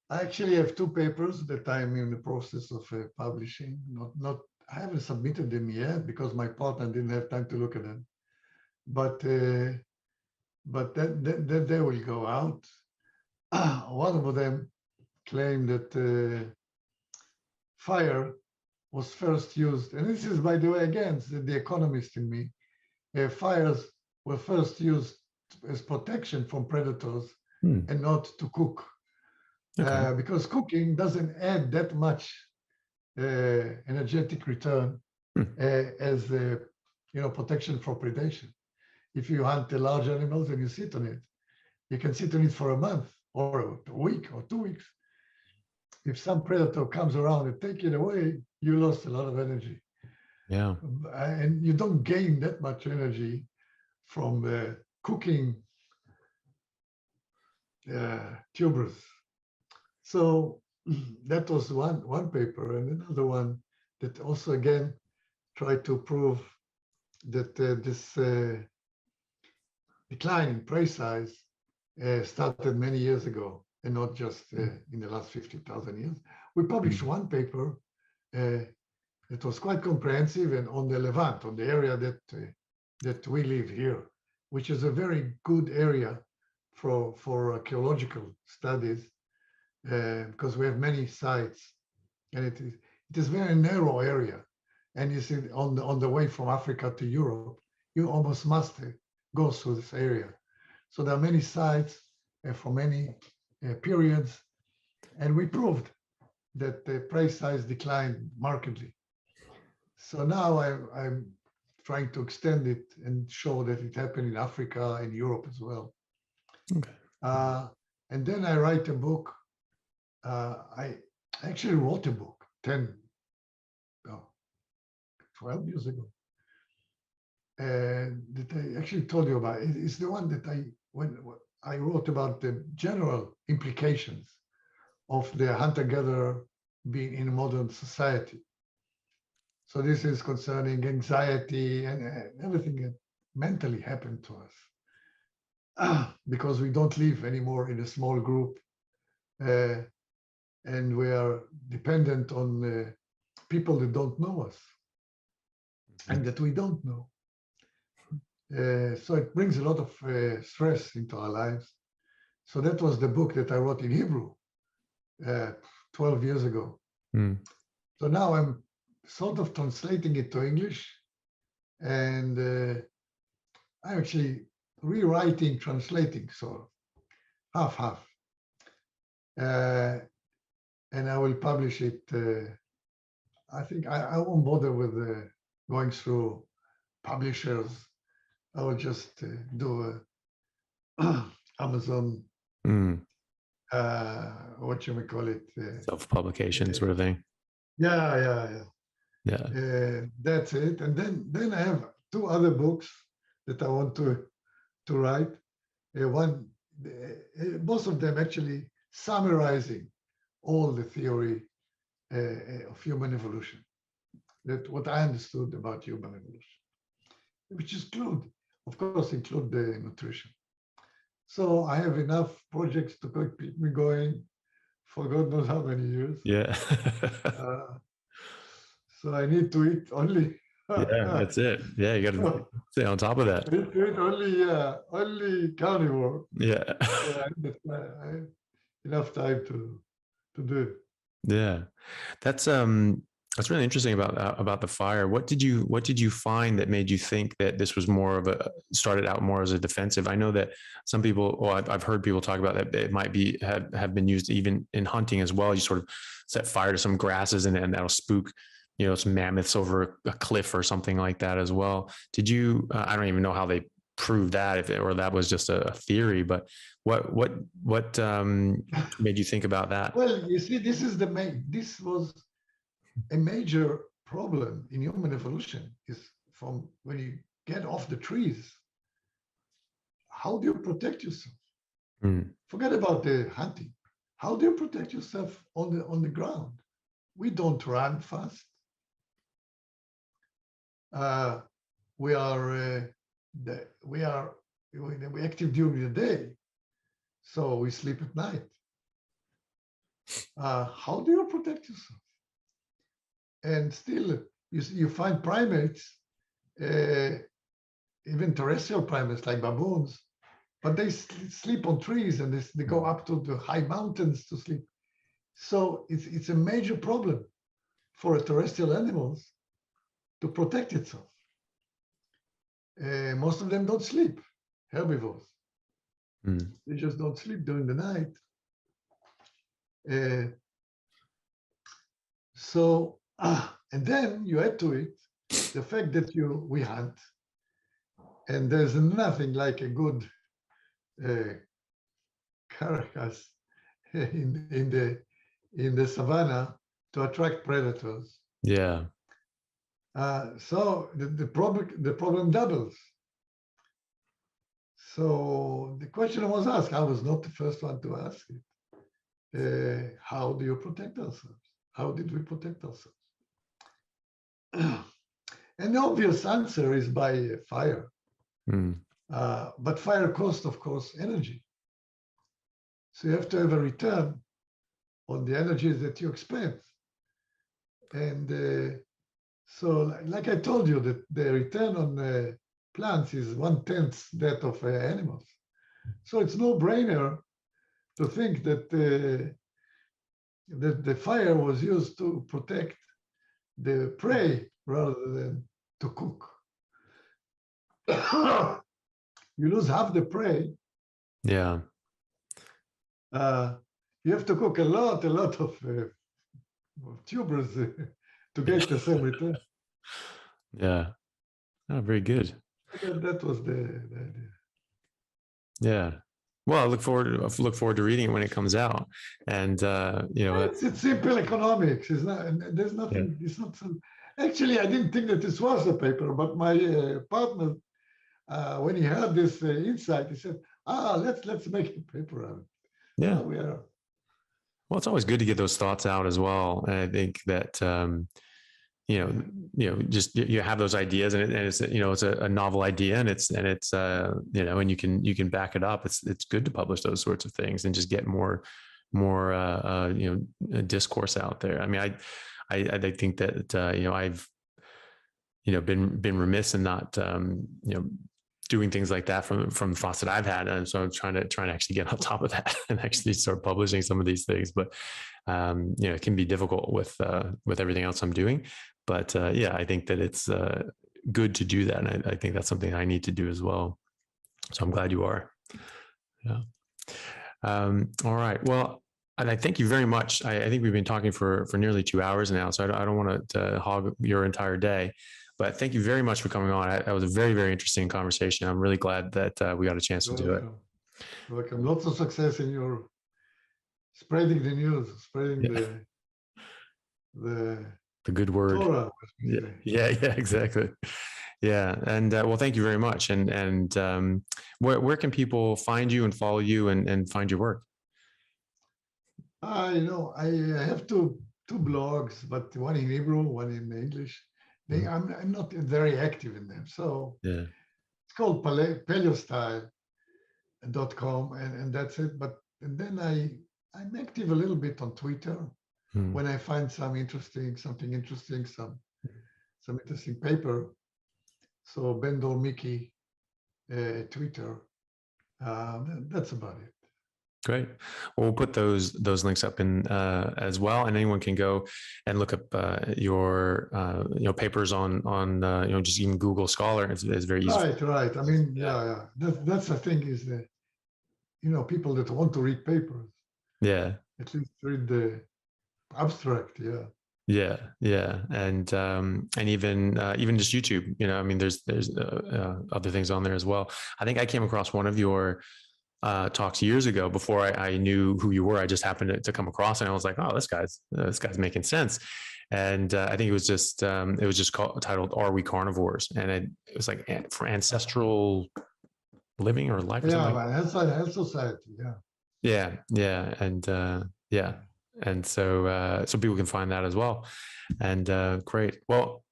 B: I actually have 2 papers that I'm in the process of publishing. I haven't submitted them yet because my partner didn't have time to look at them. But that they will go out. One of them claimed that fire was first used, and this is, by the way, again, the economist in me. Fires were first used as protection from predators and not to cook,
A: Okay.
B: because cooking doesn't add that much energetic return as protection from predation. If you hunt the large animals and you sit on it, you can sit on it for a month or a week or 2 weeks. If some predator comes around and take it away, you lost a lot of energy.
A: Yeah.
B: And you don't gain that much energy from cooking tubers. So that was one paper, and another one that also again tried to prove that this decline in prey size started many years ago and not just in the last 50,000 years. We published one paper that was quite comprehensive and on the Levant, on the area that we live here, which is a very good area for archaeological studies because we have many sites, and it is very narrow area. And you see, on the way from Africa to Europe, you almost must go through this area. So there are many sites for many periods, and we proved that the prey size declined markedly. So now I'm trying to extend it and show that it happened in Africa and Europe as well.
A: Okay.
B: And then I write a book. I actually wrote a book 12 years ago, and that I actually told you about. It's the one that when I wrote about the general implications of the hunter-gatherer being in modern society. So this is concerning anxiety and everything that mentally happened to us because we don't live anymore in a small group, and we are dependent on people that don't know us and that we don't know. So it brings a lot of stress into our lives. So that was the book that I wrote in Hebrew 12 years ago. So now I'm sort of translating it to English, and I'm actually rewriting, translating, so half. And I will publish it. I think I won't bother with going through publishers. I will just do Amazon, what you may call it.
A: Self-publication sort of thing.
B: Yeah. That's it. And then I have 2 other books that I want to write. Both of them actually summarizing all the theory of human evolution, that what I understood about human evolution, which of course, include the nutrition. So I have enough projects to keep me going for God knows how many years.
A: Yeah.
B: So I need to eat only.
A: Yeah, that's it. Yeah, you got to stay on top of that.
B: I need to eat only carnivore.
A: Yeah.
B: So I have enough time to do it.
A: Yeah. That's That's really interesting about the fire. What did you find that made you think that this was more of a started out more as a defensive? I know that some people, or I've heard people talk about that it might be have been used even in hunting as well. You sort of set fire to some grasses and that'll spook, some mammoths over a cliff or something like that as well. Did you? I don't even know how they proved that or that was just a theory. But what made you think about that?
B: Well, you see, this was a major problem in human evolution is from when you get off the trees, how do you protect yourself?
A: Mm.
B: Forget about the hunting. How do you protect yourself on the ground? We don't run fast. We are we active during the day, so we sleep at night. How do you protect yourself? And still, you find primates, even terrestrial primates like baboons, but they sleep on trees and they go up to the high mountains to sleep. So it's a major problem for terrestrial animals to protect itself. Most of them don't sleep, herbivores.
A: Mm.
B: They just don't sleep during the night. And then you add to it the fact that we hunt, and there's nothing like a good carcass in the savannah to attract predators.
A: Yeah.
B: So the problem doubles. So the question was asked. I was not the first one to ask it. How do you protect ourselves? How did we protect ourselves? And the obvious answer is by fire.
A: Mm.
B: But fire costs, of course, energy. So you have to have a return on the energy that you expend. And so, like I told you, that the return on plants is 1/10 that of animals. So it's no brainer to think that that the fire was used to protect the prey rather than to cook. You lose half the prey.
A: Yeah.
B: You have to cook a lot of tubers to get the same return.
A: Yeah. Oh, very good.
B: That was the idea.
A: Yeah. Well, I look forward to reading it when it comes out. And
B: It's simple economics. It's not. There's nothing.
A: Yeah.
B: It's not. Actually, I didn't think that this was a paper, but my partner, when he had this insight, he said, let's make a paper out of it.
A: Yeah.
B: We are.
A: Well, it's always good to get those thoughts out as well. And I think that just you have those ideas, and it's it's a novel idea, and it's and you can back it up. It's good to publish those sorts of things and just get more discourse out there. I mean, I think that I've been remiss in not doing things like that from thoughts that I've had, and so I'm trying to actually get on top of that and actually start publishing some of these things. But it can be difficult with everything else I'm doing. But I think that it's good to do that, and I think that's something I need to do as well. So I'm glad you are. Yeah. All right. Well, and I thank you very much. I think we've been talking for nearly 2 hours now, so I don't want to hog your entire day. But thank you very much for coming on. That was a very, very interesting conversation. I'm really glad that we got a chance to do it.
B: Welcome. Lots of success in your spreading the news, spreading
A: the good word.
B: Torah.
A: Yeah, exactly. Yeah, and well, thank you very much. And where can people find you and follow you and find your work?
B: I have two blogs, but one in Hebrew, one in English. I'm not very active in them. So
A: yeah,
B: it's called paleostyle.com, and that's it. And then I'm active a little bit on Twitter when I find something interesting, some interesting paper. So Ben-Dor Miki, Twitter. That's about it.
A: Great. Well, we'll put those links up in as well, and anyone can go and look up your papers on just even Google Scholar. It's very easy.
B: Right. I mean, yeah. That's the thing is that people that want to read papers,
A: Yeah.
B: at least read the abstract.
A: Yeah, and even just YouTube. I mean, there's other things on there as well. I think I came across one of your talks years ago before I knew who you were. I just happened to come across it, and I was like, oh, this guy's making sense. And I think it was just titled "Are We Carnivores?" And it was like for ancestral living or life. Or
B: Yeah,
A: something.
B: health society.
A: Yeah, and so people can find that as well. And great. Well,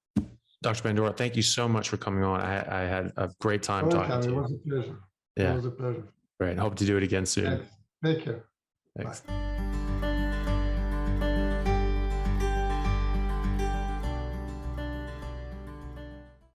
A: Dr. Ben-Dor, thank you so much for coming on. I had a great time talking to you.
B: It was a pleasure.
A: Yeah.
B: It was a pleasure.
A: Great. Hope to do it again soon.
B: Thanks. Take care.
A: Thanks.
B: Bye.